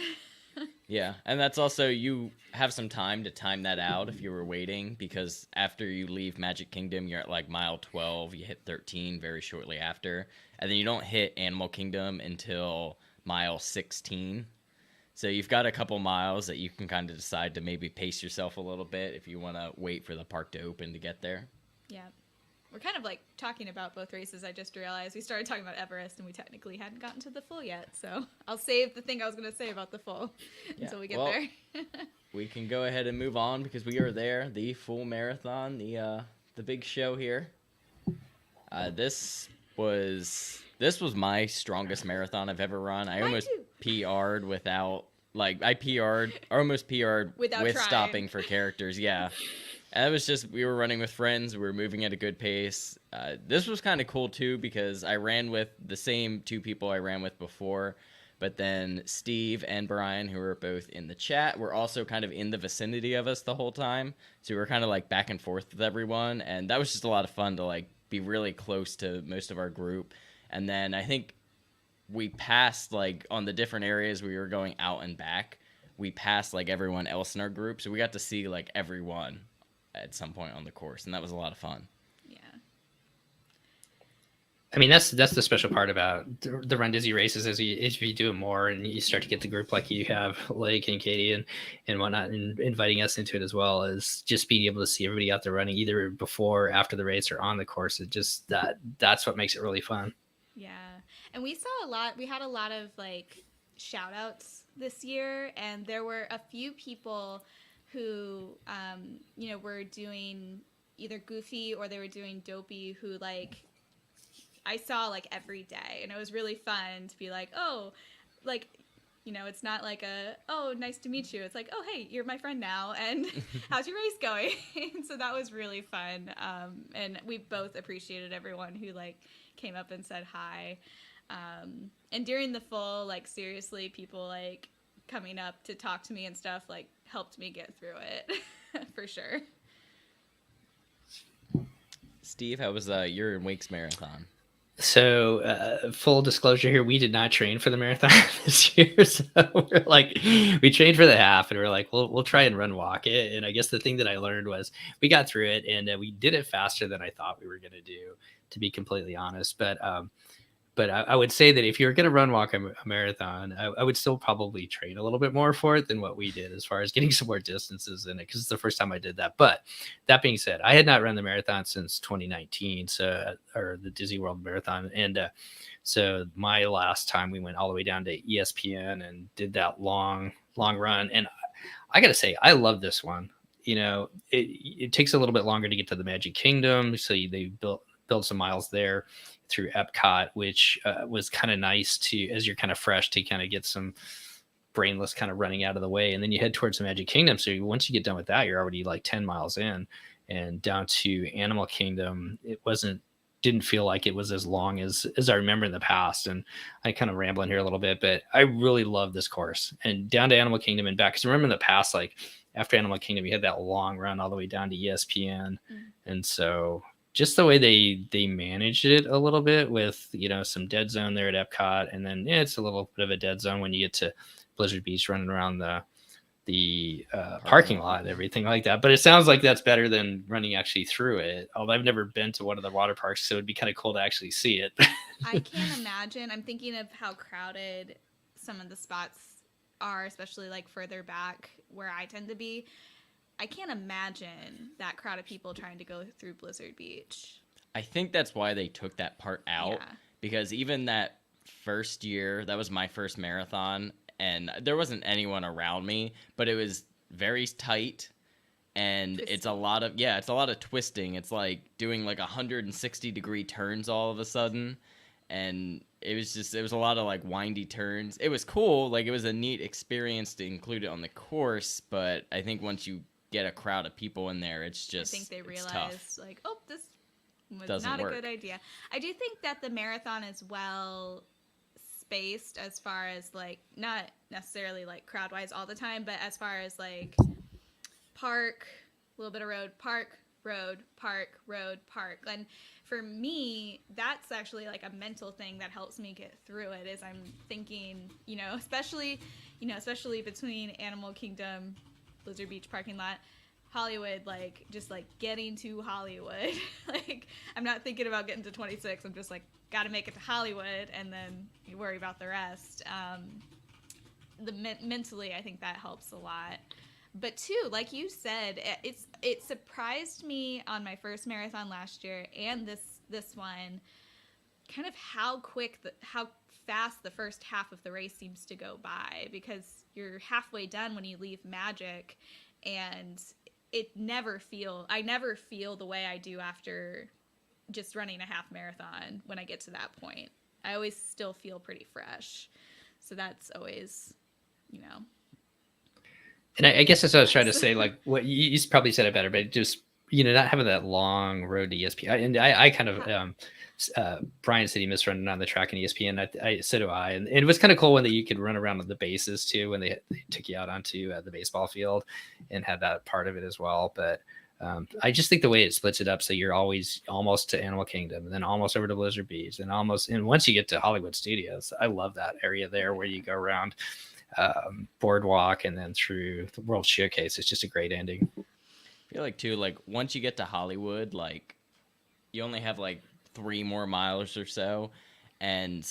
Yeah, and that's also, you have some time to time that out if you were waiting, because after you leave Magic Kingdom, you're at like mile 12, you hit 13 very shortly after, and then you don't hit Animal Kingdom until mile 16. So you've got a couple miles that you can kind of decide to maybe pace yourself a little bit if you want to wait for the park to open to get there. Yeah. We're kind of like talking about both races. I just realized we started talking about Everest and we technically hadn't gotten to the full yet. So I'll save the thing I was going to say about the full until we get there. We can go ahead and move on because we are there. The full marathon, the big show here. This was my strongest marathon I've ever run. I almost PR'd without, like, almost PR'd Without with trying. stopping for characters. Yeah. And it was just, we were running with friends. We were moving at a good pace. This was kind of cool, too, because I ran with the same two people I ran with before. But then Steve and Brian, who were both in the chat, were also kind of in the vicinity of us the whole time. So we were kind of like back and forth with everyone. And that was just a lot of fun to like be really close to most of our group. And then I think we passed, like, on the different areas we were going out and back, we passed like everyone else in our group. So we got to see like everyone at some point on the course, and that was a lot of fun. Yeah. I mean, that's the special part about the Run Dizzy races is if you do it more and you start to get the group like you have, Lake and Katie and whatnot, and inviting us into it as well, is just being able to see everybody out there running either before, after the race, or on the course. It just that's what makes it really fun. Yeah. And we had a lot of like shout outs this year, and there were a few people who, were doing either Goofy or they were doing Dopey, who like I saw like every day, and it was really fun to be like, oh, like, it's not like oh, nice to meet you. It's like, oh, hey, you're my friend now, and how's your race going? So that was really fun. And we both appreciated everyone who like came up and said hi. And during the full, like, seriously, people like coming up to talk to me and stuff like helped me get through it for sure. Steve, how was your Wakes marathon? So full disclosure here, we did not train for the marathon this year. So we're like, we trained for the half, and we're like, we'll try and run walk it. And I guess the thing that I learned was we got through it, and we did it faster than I thought we were going to do, to be completely honest. But I would say that if you're going to run walk a marathon, I would still probably train a little bit more for it than what we did as far as getting some more distances in it, because it's the first time I did that. But that being said, I had not run the marathon since 2019, or the Disney World Marathon. And so my last time we went all the way down to ESPN and did that long run. And I got to say, I love this one. It takes a little bit longer to get to the Magic Kingdom. So they build some miles there through Epcot, which was kind of nice to, as you're kind of fresh, to kind of get some brainless kind of running out of the way. And then you head towards the Magic Kingdom. So once you get done with that, you're already like 10 miles in, and down to Animal Kingdom. It didn't feel like it was as long as I remember in the past. And I kind of rambling here a little bit, but I really love this course, and down to Animal Kingdom and back. Cause remember in the past, like after Animal Kingdom, you had that long run all the way down to ESPN. And so just the way they managed it a little bit with, some dead zone there at Epcot. And then it's a little bit of a dead zone when you get to Blizzard Beach, running around the parking lot and everything like that. But it sounds like that's better than running actually through it. Although I've never been to one of the water parks, so it'd be kind of cool to actually see it. I can't imagine. I'm thinking of how crowded some of the spots are, especially like further back where I tend to be. I can't imagine that crowd of people trying to go through Blizzard Beach. I think that's why they took that part out, because even that first year, that was my first marathon, and there wasn't anyone around me, but it was very tight, and it's a lot of twisting. It's like doing like 160-degree turns all of a sudden, and it was a lot of like windy turns. It was cool, like it was a neat experience to include it on the course, but I think once you get a crowd of people in there, it's just, I think they realized tough. like, oh, this was Doesn't not work. a good idea. I do think that the marathon is well spaced as far as like, not necessarily like crowd wise all the time, but as far as like park, a little bit of road, park, road, park, road, park. And for me, that's actually like a mental thing that helps me get through it. Is I'm thinking, especially between Animal Kingdom, Blizzard Beach parking lot, Hollywood, like just like getting to Hollywood. Like I'm not thinking about getting to 26. I'm just like got to make it to Hollywood, and then you worry about the rest. Mentally, I think that helps a lot. But too, like you said, it surprised me on my first marathon last year and this one, kind of how fast the first half of the race seems to go by, because you're halfway done when you leave Magic, and I never feel the way I do after just running a half marathon when I get to that point. I always still feel pretty fresh. So that's always, And I guess that's what I was trying to say. Like what you probably said it better, but just not having that long road to ESPN. And I kind of Brian said he missed running on the track in ESPN. I so do I. And it was kind of cool when you could run around on the bases too, when they took you out onto the baseball field and had that part of it as well. But I just think the way it splits it up, so you're always almost to Animal Kingdom, and then almost over to Blizzard Beach, and once you get to Hollywood Studios, I love that area there where you go around Boardwalk and then through the World Showcase. It's just a great ending. I feel like too, like once you get to Hollywood, like you only have like 3 more miles or so, and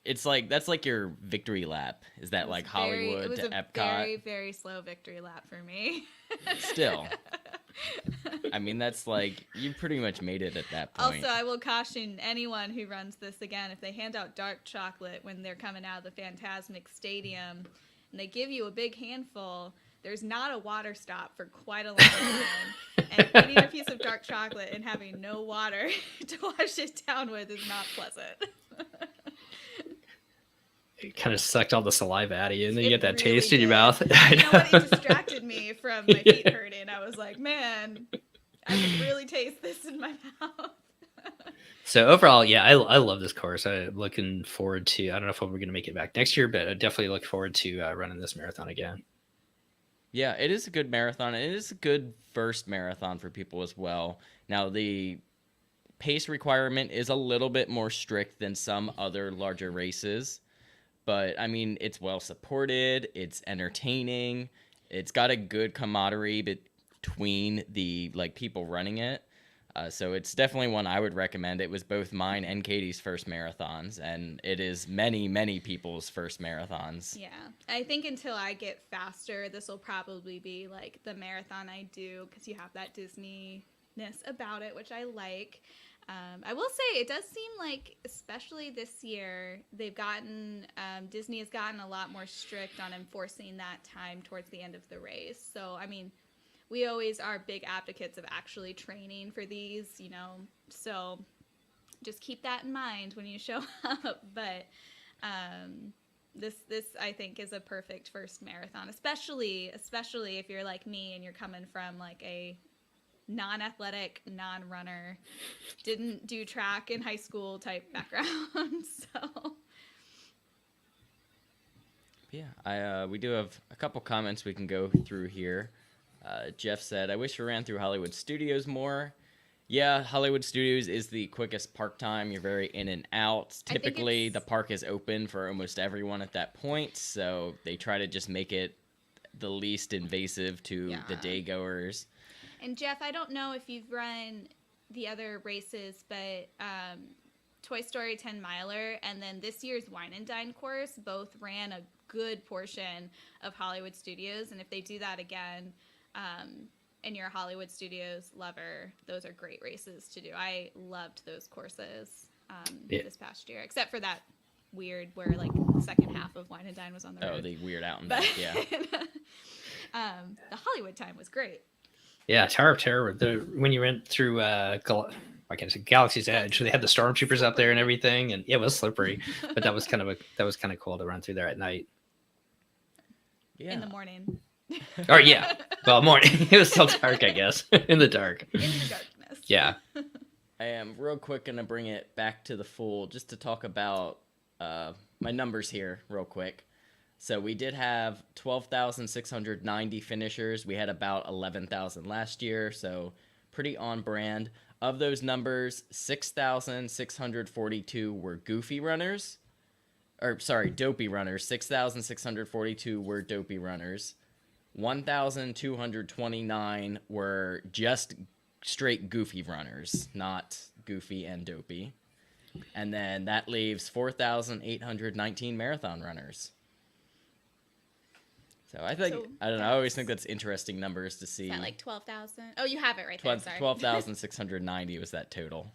it's like that's like your victory lap. Is that like Hollywood to Epcot? It was a very, very slow victory lap for me. Still. I mean, that's like you pretty much made it at that point. Also, I will caution anyone who runs this again, if they hand out dark chocolate when they're coming out of the Fantasmic Stadium and they give you a big handful, there's not a water stop for quite a long time. And eating a piece of dark chocolate and having no water to wash it down with is not pleasant. It kind of sucked all the saliva out of you, and then you get that taste in your mouth. It distracted me from my feet hurting. I was like, man, I can really taste this in my mouth. So overall, yeah, I love this course. I'm looking forward to, I don't know if we're going to make it back next year, but I definitely look forward to running this marathon again. Yeah, it is a good marathon. It is a good first marathon for people as well. Now, the pace requirement is a little bit more strict than some other larger races. But, I mean, it's well supported. It's entertaining. It's got a good camaraderie between the people running it. So it's definitely one I would recommend. It was both mine and Katie's first marathons, and it is many, many people's first marathons. Yeah. I think until I get faster, this will probably be like the marathon I do, because you have that Disney-ness about it, which I like. I will say it does seem like, especially this year, Disney has gotten a lot more strict on enforcing that time towards the end of the race. So, I mean, we always are big advocates of actually training for these, so just keep that in mind when you show up. But this I think is a perfect first marathon, especially if you're like me and you're coming from like a non-athletic, non-runner, didn't do track in high school type background. So yeah, we do have a couple comments we can go through here. Jeff said, I wish we ran through Hollywood Studios more. Yeah, Hollywood Studios is the quickest park time. You're very in and out. Typically, the park is open for almost everyone at that point, so they try to just make it the least invasive to the day goers. And Jeff, I don't know if you've run the other races, but Toy Story 10 Miler and then this year's Wine and Dine course both ran a good portion of Hollywood Studios. And if they do that again, and you're a Hollywood Studios lover, those are great races to do. I loved those courses this past year, except for that weird where like the second half of Wine and Dine was on the road. Oh, the weird out and back, yeah. The Hollywood time was great. Yeah, Tower of Terror. When you went through, Galaxy's Edge, they had the stormtroopers up there and everything, and it was slippery. But that was kind of cool to run through there at night. Yeah. In the morning. Or yeah, well, morning. It was still dark, I guess, in the dark. In the darkness. Yeah. I am real quick gonna bring it back to the full just to talk about my numbers here real quick. So we did have 12,690 finishers. We had about 11,000 last year, so pretty on brand. Of those numbers, 6,642 were goofy runners. Or, sorry, dopey runners. 6,642 were dopey runners. 1,229 were just straight goofy runners, not goofy and dopey. And then that leaves 4,819 marathon runners. So I think, I don't know, I always think that's interesting numbers to see. Is that like 12,000? Oh, you have it right there, sorry. 12,690 was that total.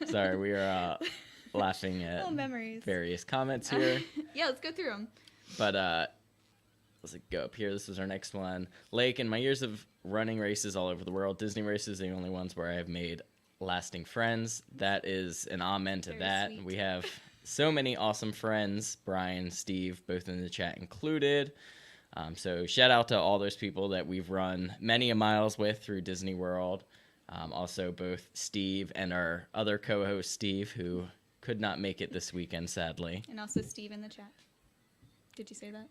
Sorry, we are laughing at Little memories. various comments here. Yeah, let's go through them. But let's go up here. This is our next one. Lake, in my years of running races all over the world, Disney races are the only ones where I have made lasting friends. That is an amen to Very that. sweet. We have so many awesome friends, Brian, Steve, both in the chat included. So shout out to all those people that we've run many a miles with through Disney World. Also both Steve and our other co-host Steve, who could not make it this weekend, sadly. And also Steve in the chat. Did you say that?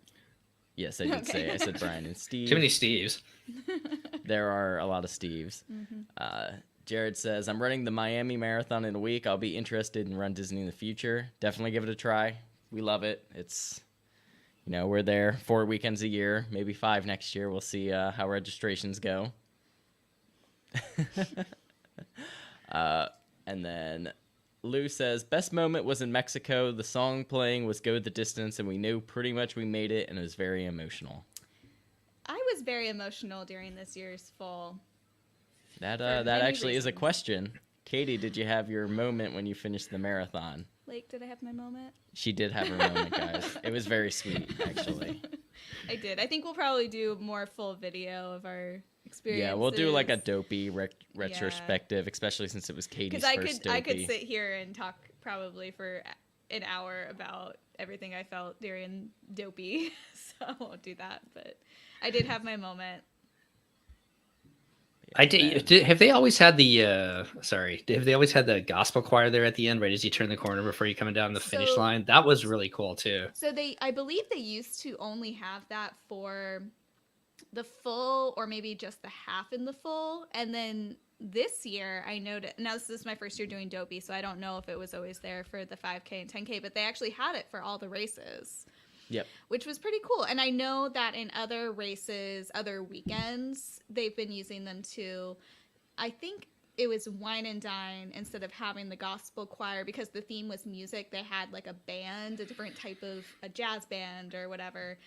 Yes, I did Okay. say. I said Brian and Steve. Too many Steves. There are a lot of Steves. Jared says, I'm running the Miami Marathon in a week. I'll be interested in Run Disney in the future. Definitely give it a try. We love it. It's, you know, we're there 4 weekends a year, maybe 5 next year. We'll see how registrations go. And then Lou says, best moment was in Mexico. The song playing was Go the Distance, and we knew pretty much we made it, and it was very emotional. I was very emotional during this year's fall. That For that many actually is a reasons. question. Katie, did you have your moment when you finished the marathon? Lake, did I have my moment? She did have her moment, guys. It was very sweet, actually. I did. I think we'll probably do more full video of our experience. Yeah, we'll do like a dopey retrospective, especially since it was Katie's Because first dopey. I could sit here and talk probably for an hour about everything I felt during dopey, so I won't do that. But I did have my moment. I did. Have they always had the? Have they always had the gospel choir there at the end, right as you turn the corner before you coming down the finish So- line? That was really cool too. So I believe they used to only have that for the full, or maybe just the half in the full, and then this year I noticed. Now this is my first year doing dopey, so I don't know if it was always there for the 5K and 10K, but they actually had it for all the races. Yep. Which was pretty cool. And I know that in other races, other weekends, they've been using them too. I think it was Wine and Dine, instead of having the gospel choir, because the theme was music, they had like a band, a different type of a jazz band or whatever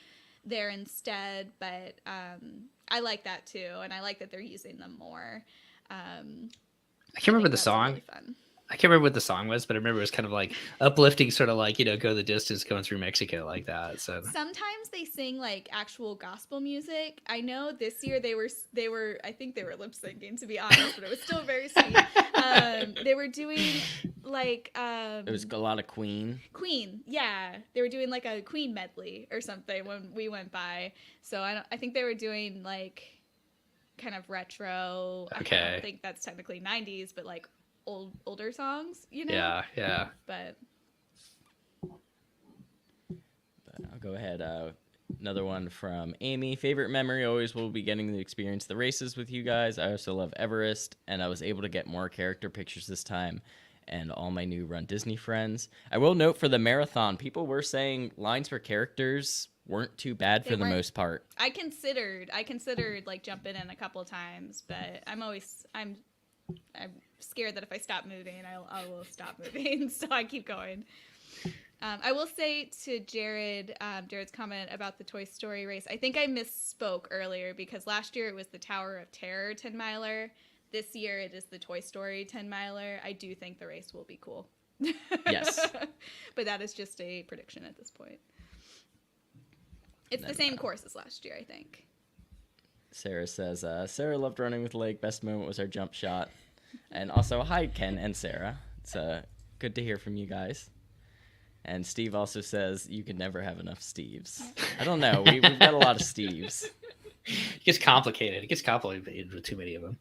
there instead. But I like that too. And I like that they're using them more. I can't remember the song. Really fun. I can't remember what the song was, but I remember it was kind of like uplifting, sort of like, go the distance going through Mexico like that. So Sometimes they sing like actual gospel music. I know this year they were I think they were lip syncing, to be honest, but it was still very sweet. They were doing like It was a lot of Queen. Queen, yeah. They were doing like a Queen medley or something when we went by. So I think they were doing like kind of retro. I Okay. don't think that's technically 90s, but like older songs, yeah. But I'll go ahead. Another one from Amy. Favorite memory, always will be getting to experience the races with you guys. I also love Everest, and I was able to get more character pictures this time and all my new Run Disney friends. I will note for the marathon, people were saying lines for characters weren't too bad They for the weren't. most part. I considered like jumping in a couple times, but I'm scared that if I stop moving, I will stop moving. So I keep going. I will say to Jared's comment about the Toy Story race, I think I misspoke earlier, because last year it was the Tower of Terror 10 miler. This year it is the Toy Story 10 miler. I do think the race will be cool. Yes. But that is just a prediction at this point. It's the same course as last year, I think. Sarah says, Sarah loved running with Lake. Best moment was our jump shot. And also, hi, Ken and Sarah. It's good to hear from you guys. And Steve also says, you can never have enough Steves. I don't know. We've got a lot of Steves. It gets complicated. It gets complicated with too many of them.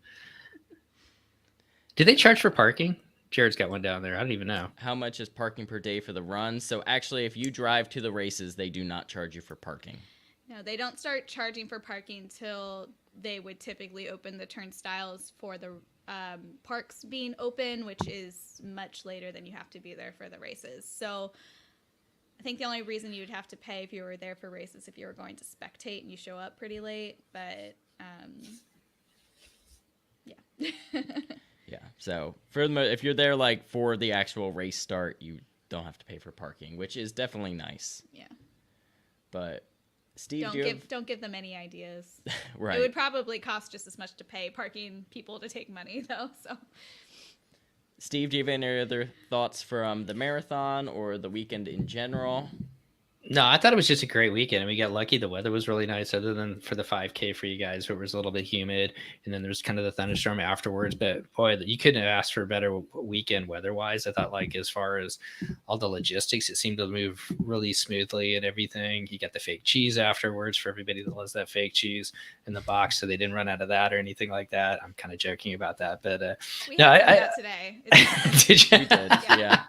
Do they charge for parking? Jared's got one down there. I don't even know. How much is parking per day for the run? So actually, if you drive to the races, they do not charge you for parking. No, they don't start charging for parking till they would typically open the turnstiles for the parks being open, which is much later than you have to be there for the races. So I think the only reason you'd have to pay if you were there for races if you were going to spectate and you show up pretty late. But yeah. Yeah. So for if you're there like for the actual race start, you don't have to pay for parking, which is definitely nice. Yeah. But Steve, don't give them any ideas. Right. It would probably cost just as much to pay parking people to take money though. So Steve, do you have any other thoughts from the marathon or the weekend in general? No, I thought it was just a great weekend. We got lucky. The weather was really nice, other than for the 5K for you guys, where it was a little bit humid. And then there's kind of the thunderstorm afterwards. But boy, you couldn't have asked for a better weekend weather-wise. I thought, like, as far as all the logistics, it seemed to move really smoothly and everything. You got the fake cheese afterwards for everybody that loves that fake cheese in the box, so they didn't run out of that or anything like that. I'm kind of joking about that, but we no, had that today. did you? We did, yeah.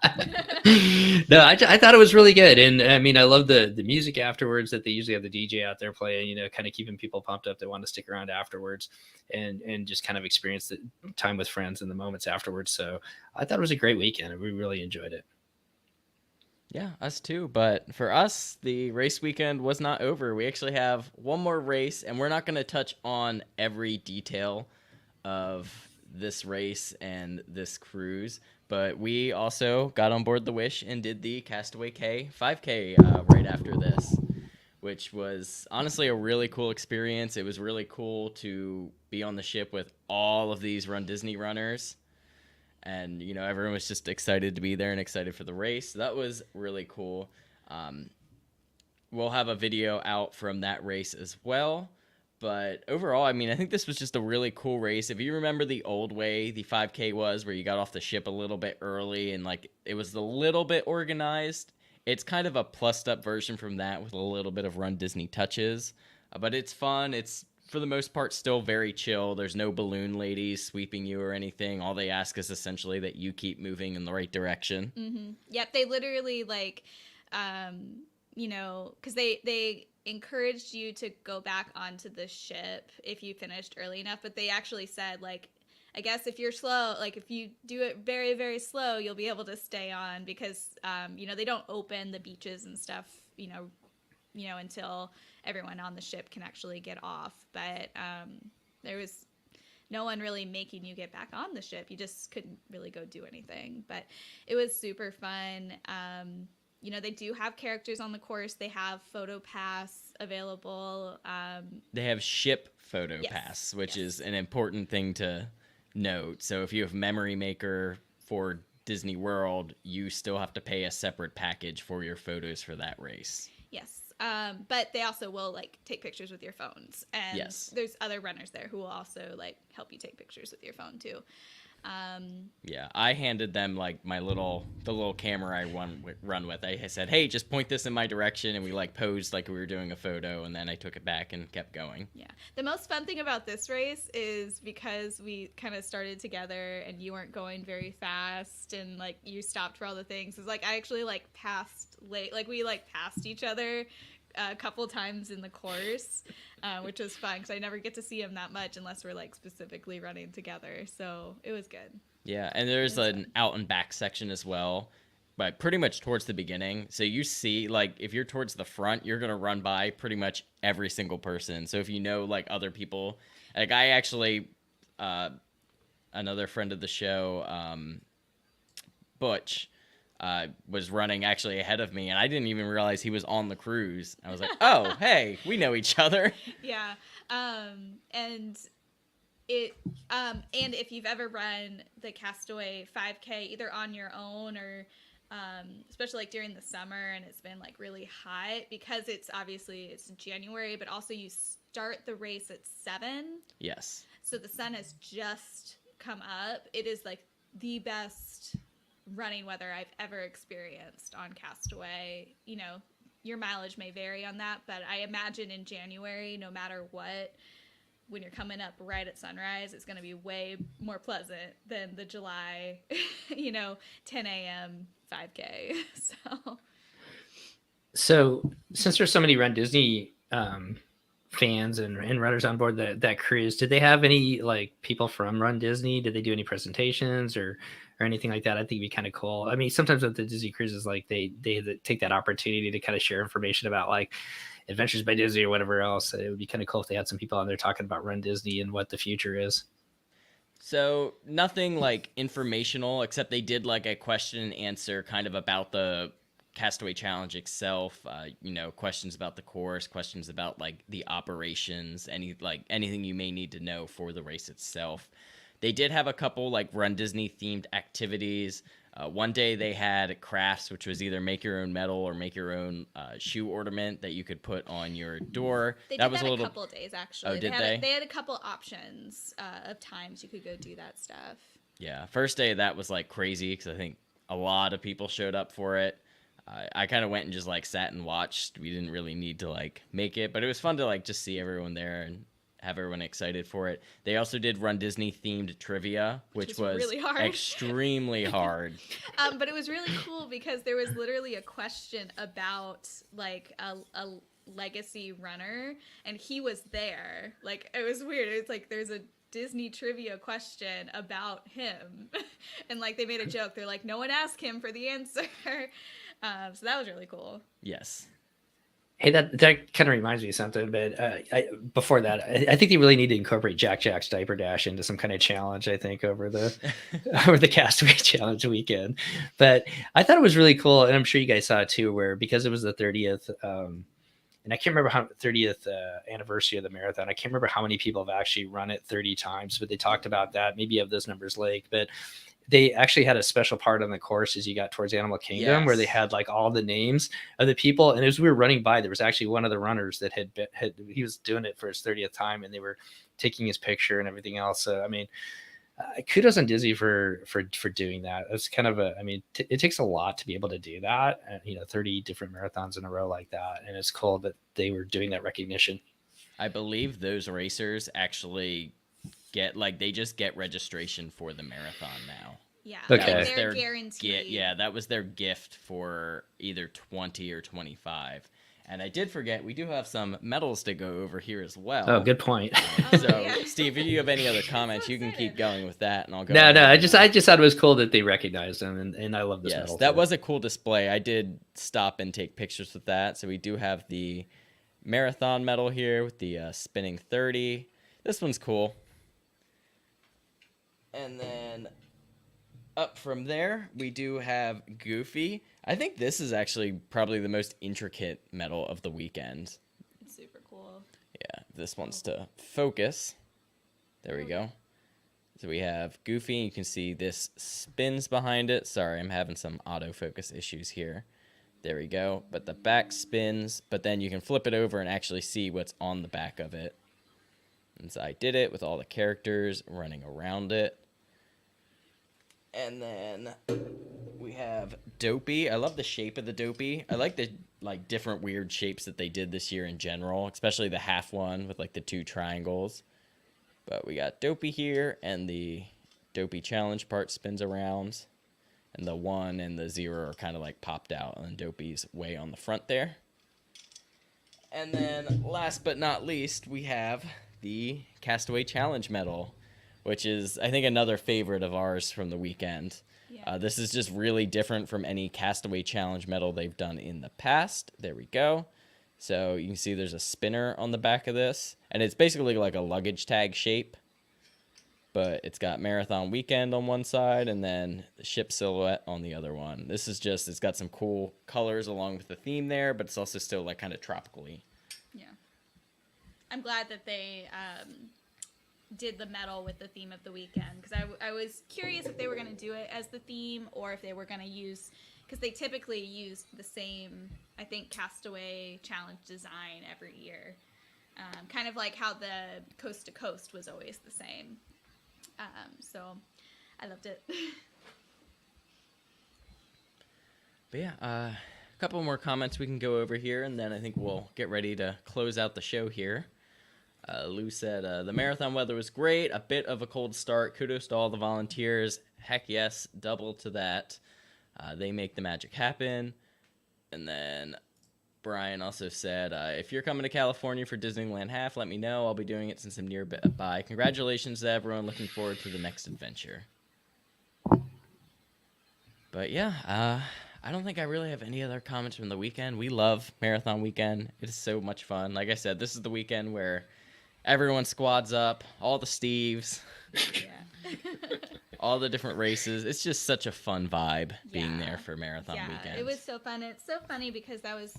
No, I thought it was really good, and I mean, I love the music afterwards that they usually have the DJ out there playing, you know, kind of keeping people pumped up that want to stick around afterwards and just kind of experience the time with friends and the moments afterwards. So I thought it was a great weekend. We really enjoyed it. Yeah, us too. But for us, the race weekend was not over. We actually have one more race, and we're not going to touch on every detail of this race and this cruise. But we also got on board the Wish and did the Castaway Cay 5K right after this, which was honestly a really cool experience. It was really cool to be on the ship with all of these Run Disney runners. And, you know, everyone was just excited to be there and excited for the race. So that was really cool. We'll have a video out from that race as well. But overall, I mean, I think this was just a really cool race. If you remember the old way the 5K was, where you got off the ship a little bit early and, like, it was a little bit organized, it's kind of a plussed up version from that with a little bit of Run Disney touches. But it's fun. It's, for the most part, still very chill. There's no balloon ladies sweeping you or anything. All they ask is essentially that you keep moving in the right direction. Mm-hmm. Yep, they literally, like, you know, because they encouraged you to go back onto the ship if you finished early enough, but they actually said, like, I guess if you're slow, like if you do it very, very slow, you'll be able to stay on because, you know, they don't open the beaches and stuff, you know, until everyone on the ship can actually get off. But there was no one really making you get back on the ship. You just couldn't really go do anything. But it was super fun. You know, they do have characters on the course. They have Photo Pass available. They have ship Photo Pass, which is an important thing to note. So if you have Memory Maker for Disney World, you still have to pay a separate package for your photos for that race. Yes. But they also will, like, take pictures with your phones. And there's other runners there who will also, like, help you take pictures with your phone, too. Yeah, I handed them, like, the little camera I run with. I said, hey, just point this in my direction, and we, like, posed like we were doing a photo, and then I took it back and kept going. Yeah. The most fun thing about this race is because we kind of started together, and you weren't going very fast, and, like, you stopped for all the things. It's like, I actually, like, passed each other a couple times in the course, which was fun because I never get to see him that much unless we're, like, specifically running together. So it was good. Yeah, and there's an out and back section as well, but pretty much towards the beginning. So you see, like, if you're towards the front, you're going to run by pretty much every single person. So if you know, like, other people, like, I actually, another friend of the show, Butch, was running actually ahead of me, and I didn't even realize he was on the cruise. I was like, oh, hey, we know each other. Yeah. And if you've ever run the Castaway 5K, either on your own or, especially like during the summer and it's been like really hot, because it's January, but also you start the race at 7. Yes. So the sun has just come up. It is like the best running weather I've ever experienced on Castaway. You know, your mileage may vary on that, but I imagine in January, no matter what, when you're coming up right at sunrise, it's going to be way more pleasant than the July, 10 a.m. 5K. So since there's so many Run Disney fans and runners on board that cruise, did they have any like people from Run Disney? Did they do any presentations or anything like that? I think it'd be kind of cool. I mean, sometimes with the Disney cruises, like they take that opportunity to kind of share information about like Adventures by Disney or whatever else. It would be kind of cool if they had some people on there talking about Run Disney and what the future is. So nothing like informational, except they did like a question and answer kind of about the Castaway Challenge itself. Questions about the course, questions about like the operations, anything you may need to know for the race itself. They did have a couple like Run Disney themed activities. One day they had crafts, which was either make your own medal or make your own shoe ornament that you could put on your door. They that did was that a little. a couple of days actually. Oh, did They had a couple options of times you could go do that stuff. Yeah, first day that was like crazy because I think a lot of people showed up for it. I kind of went and just like sat and watched. We didn't really need to like make it, but it was fun to like just see everyone there and have everyone excited for it. They also did Run Disney themed trivia, which was really hard. Extremely hard. But it was really cool because there was literally a question about like a legacy runner, and he was there. Like it was weird. It's like there's a Disney trivia question about him, and like they made a joke. They're like, no one asked him for the answer. So that was really cool. Yes. Hey, that kind of reminds me of something, but before that, I think they really need to incorporate Jack's Diaper Dash into some kind of challenge, I think, over the Castaway Challenge weekend. But I thought it was really cool, and I'm sure you guys saw it too, where because it was the 30th, and I can't remember how 30th anniversary of the marathon, I can't remember how many people have actually run it 30 times, but they talked about that. Maybe you have those numbers, Lake, but they actually had a special part on the course as you got towards Animal Kingdom, where they had like all the names of the people. And as we were running by, there was actually one of the runners that he was doing it for his 30th time, and they were taking his picture and everything else. So, I mean, kudos on Disney for doing that. It's kind of it takes a lot to be able to do that. 30 different marathons in a row like that. And it's cool that they were doing that recognition. I believe those racers actually they just get registration for the marathon now. Yeah. Okay. Like they're guaranteed. Yeah, that was their gift for either 20 or 25. And I did forget, we do have some medals to go over here as well. Oh, good point. So, yeah. Steve, if you have any other comments, you can keep going with that, and I'll go. No, I just thought it was cool that they recognized them, and I love this medal. That was a cool display. I did stop and take pictures with that. So we do have the marathon medal here with the spinning 30. This one's cool. And then up from there, we do have Goofy. I think this is actually probably the most intricate medal of the weekend. It's super cool. Yeah, this one's to focus. There we go. So we have Goofy. You can see this spins behind it. Sorry, I'm having some autofocus issues here. There we go. But the back spins, but then you can flip it over and actually see what's on the back of it. And so I did it with all the characters running around it. And then we have Dopey. I love the shape of the Dopey. I like the different weird shapes that they did this year in general, especially the half one with like the two triangles. But we got Dopey here, and the Dopey challenge part spins around. And the 1 and the 0 are kind of like popped out, and then Dopey's way on the front there. And then last but not least, we have the Castaway Challenge medal, which is, I think, another favorite of ours from the weekend. Yeah. This is just really different from any Castaway Challenge medal they've done in the past. There we go. So you can see there's a spinner on the back of this, and it's basically like a luggage tag shape, but it's got Marathon Weekend on one side and then the ship silhouette on the other one. This is just, it's got some cool colors along with the theme there, but it's also still like kind of tropically. Yeah. I'm glad that they did the medal with the theme of the weekend, because I was curious if they were going to do it as the theme or if they were going to use, because they typically use the same, I think, Castaway Challenge design every year. Kind of like how the Coast to Coast was always the same. So I loved it. But yeah, a couple more comments we can go over here, and then I think we'll get ready to close out the show here. Lou said, the marathon weather was great. A bit of a cold start. Kudos to all the volunteers. Heck yes, double to that. They make the magic happen. And then Brian also said, if you're coming to California for Disneyland Half, let me know. I'll be doing it since I'm nearby. Congratulations to everyone. Looking forward to the next adventure. But yeah, I don't think I really have any other comments from the weekend. We love Marathon Weekend. It is so much fun. Like I said, this is the weekend where everyone squads up, all the Steves, Yeah. all the different races. It's just such a fun vibe being there for Marathon Weekend. It was so fun. It's so funny because that was,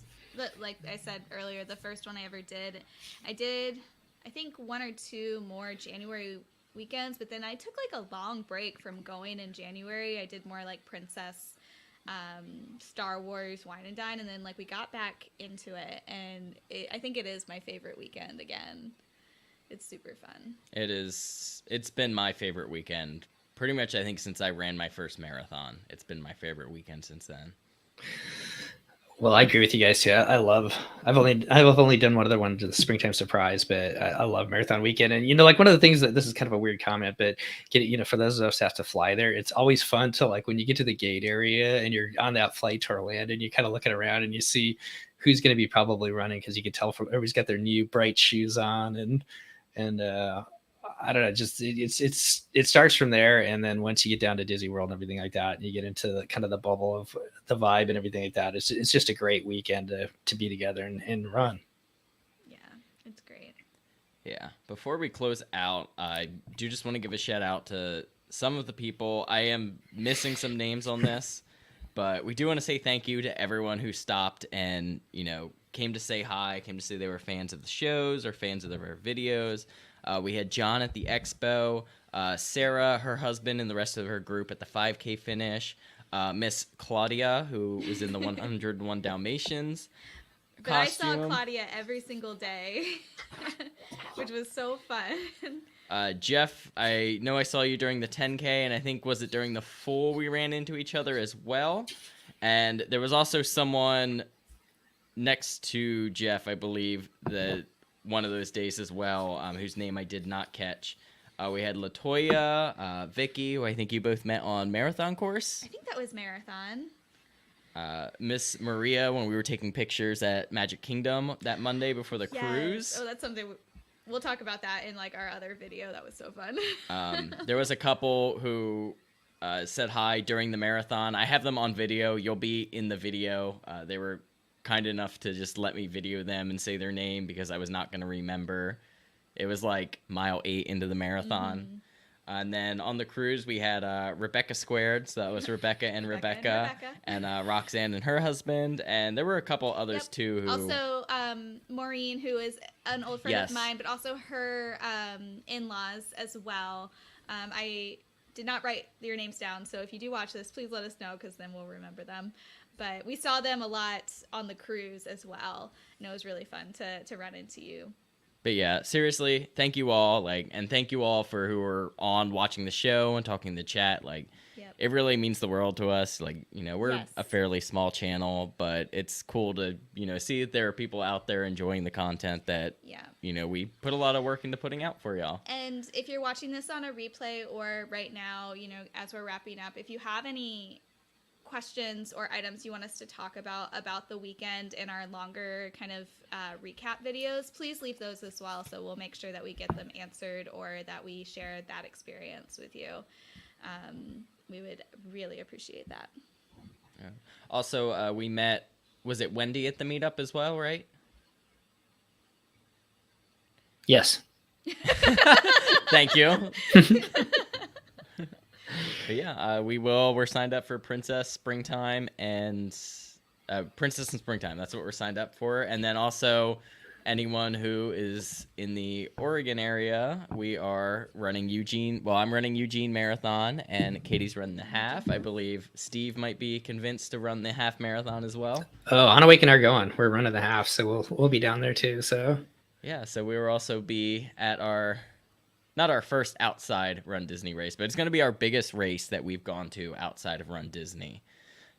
like I said earlier, the first one I ever did. I think 1 or 2 more January weekends, but then I took like a long break from going in January. I did more like Princess, Star Wars, Wine and Dine, and then like we got back into it, and I think it is my favorite weekend again. It's super fun. It is. It's been my favorite weekend pretty much, I think, since I ran my first marathon. It's been my favorite weekend since then. Well, I agree with you guys too. I've only done one other one, the Springtime Surprise, but I love Marathon Weekend. And like one of the things that, this is kind of a weird comment, but for those of us who have to fly there, it's always fun to, like, when you get to the gate area and you're on that flight to Orlando and you're kind of looking around and you see who's going to be probably running, because you can tell from everybody's got their new bright shoes on, and I don't know, just it starts from there, and then once you get down to Disney World and everything like that, and you get into the kind of the bubble of the vibe and everything like that, it's just a great weekend to be together and run. Yeah, it's great. Yeah. Before we close out, I do just want to give a shout out to some of the people. I am missing some names on this, but we do want to say thank you to everyone who stopped and came to say hi, came to say they were fans of the shows or fans of our videos. We had John at the expo, Sarah, her husband, and the rest of her group at the 5K finish, Miss Claudia, who was in the 101 Dalmatians But costume. I saw Claudia every single day, which was so fun. Jeff, I know I saw you during the 10K, and I think, was it during the full we ran into each other as well? And there was also someone next to Jeff, I believe, that one of those days as well, whose name I did not catch. We had Latoya, Vicky, who I think you both met on Marathon Course. I think that was Marathon. Miss Maria, when we were taking pictures at Magic Kingdom that Monday before the cruise. Oh, that's something we'll talk about that in like our other video. That was so fun. There was a couple who said hi during the marathon. I have them on video. You'll be in the video. They were kind enough to just let me video them and say their name because I was not going to remember. It was like mile 8 into the marathon. Mm-hmm. And then on the cruise, we had Rebecca Squared. So that was Rebecca and Rebecca. And Roxanne and her husband. And there were a couple others too. Who... Also, Maureen, who is an old friend of mine, but also her in-laws as well. I did not write your names down. So if you do watch this, please let us know, because then we'll remember them. But we saw them a lot on the cruise as well. And it was really fun to run into you. But yeah, seriously, thank you all, and thank you all for who are on watching the show and talking in the chat. It really means the world to us. We're a fairly small channel, but it's cool to, see that there are people out there enjoying the content that, we put a lot of work into putting out for y'all. And if you're watching this on a replay or right now, as we're wrapping up, if you have any questions or items you want us to talk about the weekend in our longer kind of recap videos, please leave those as well, so we'll make sure that we get them answered or that we share that experience with you. We would really appreciate that. Yeah. Also, we met, was it Wendy at the meetup as well, right? Yes. Thank you. But yeah, we're signed up for Princess Springtime and Princess and Springtime. That's what we're signed up for. And then also anyone who is in the Oregon area, we are running Eugene. Well, I'm running Eugene Marathon and Katie's running the half. I believe Steve might be convinced to run the half marathon as well. Oh, On Awake and are going. We're running the half, so we'll be down there too. So yeah, so we will also be at not our first outside Run Disney race, but it's going to be our biggest race that we've gone to outside of Run Disney.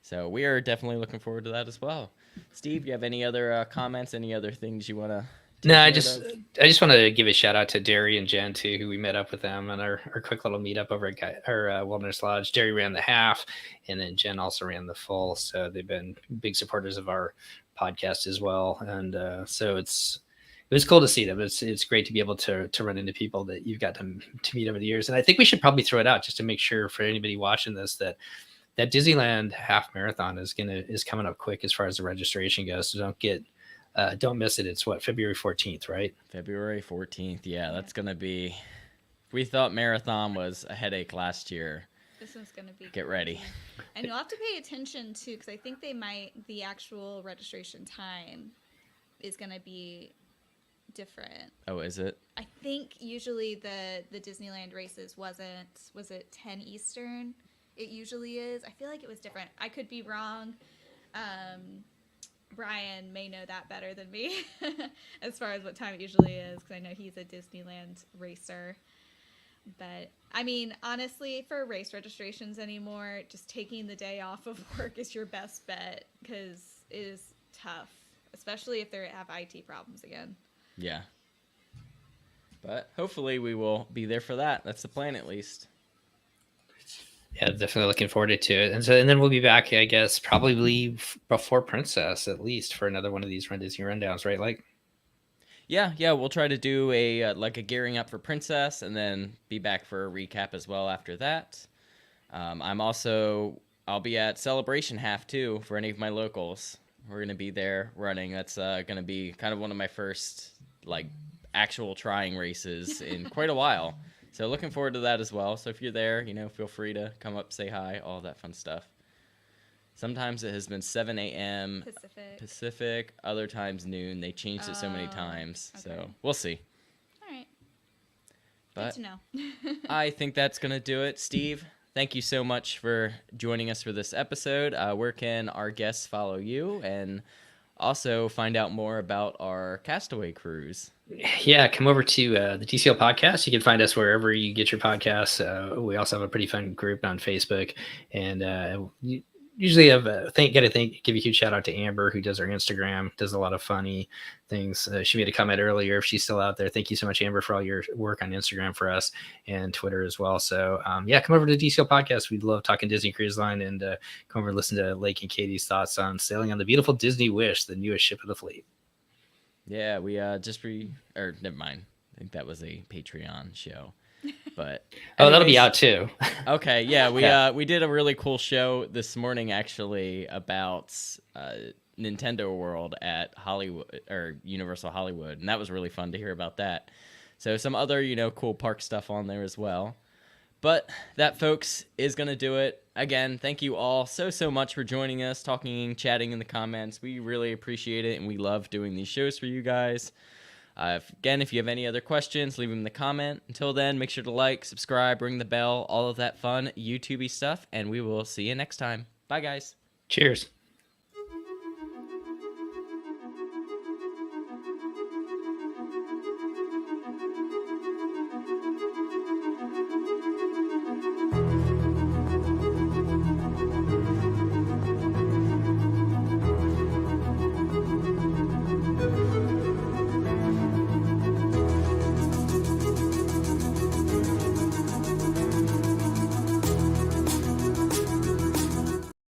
So we are definitely looking forward to that as well. Steve, you have any other comments, any other things you want to? No, I just want to give a shout out to Derry and Jen too, who we met up with them on our quick little meetup over at our Wilderness Lodge. Derry ran the half, and then Jen also ran the full. So they've been big supporters of our podcast as well. And so it was cool to see them. It's great to be able to run into people that you've got to meet over the years. And I think we should probably throw it out just to make sure for anybody watching this that Disneyland half marathon is coming up quick as far as the registration goes. So don't miss it. It's February 14th, right? February 14th. Yeah, that's gonna be. We thought marathon was a headache last year. This one's going to be Get ready. And you'll have to pay attention too, because I think the actual registration time is going to be different. Oh, is it? I think usually the Disneyland races was it 10 Eastern? It usually is. I feel like it was different. I could be wrong. Brian may know that better than me as far as what time it usually is, because I know he's a Disneyland racer. But I mean, honestly, for race registrations anymore, just taking the day off of work is your best bet, because it is tough, especially if they have IT problems again. Yeah. But hopefully we will be there for that. That's the plan, at least. Yeah, definitely looking forward to it. And then we'll be back, I guess, probably before Princess, at least, for another one of these Run Disney Rundowns, right? Like, Yeah, we'll try to do a gearing up for Princess, and then be back for a recap as well after that. I'll be at Celebration Half too for any of my locals. We're gonna be there running. That's gonna be kind of one of my first actual trying races in quite a while. So looking forward to that as well. So if you're there, feel free to come up, say hi, all that fun stuff. Sometimes it has been 7 a.m. Pacific, other times noon. They changed it so many times. Okay. So we'll see. All right. But Good to know. I think that's going to do it. Steve, thank you so much for joining us for this episode. Where can our guests follow you and also find out more about our Castaway cruise? Yeah, come over to the TCL podcast. You can find us wherever you get your podcasts. We also have a pretty fun group on Facebook, and usually give a huge shout out to Amber, who does our Instagram, does a lot of funny things. She made a comment earlier, if she's still out there. Thank you so much, Amber, for all your work on Instagram for us and Twitter as well. So come over to the DCL podcast. We'd love talking Disney Cruise Line, and come over and listen to Lake and Katie's thoughts on sailing on the beautiful Disney Wish, the newest ship of the fleet. Yeah, we never mind. I think that was a Patreon show. But that'll be out too. Okay, yeah, we did a really cool show this morning actually about Nintendo World at Hollywood or Universal Hollywood, and that was really fun to hear about that. So some other, cool park stuff on there as well. But that, folks, is going to do it. Again, thank you all so much for joining us, talking, chatting in the comments. We really appreciate it, and we love doing these shows for you guys. If you have any other questions, leave them in the comment. Until then, make sure to like, subscribe, ring the bell, all of that fun YouTube-y stuff, and we will see you next time. Bye, guys. Cheers.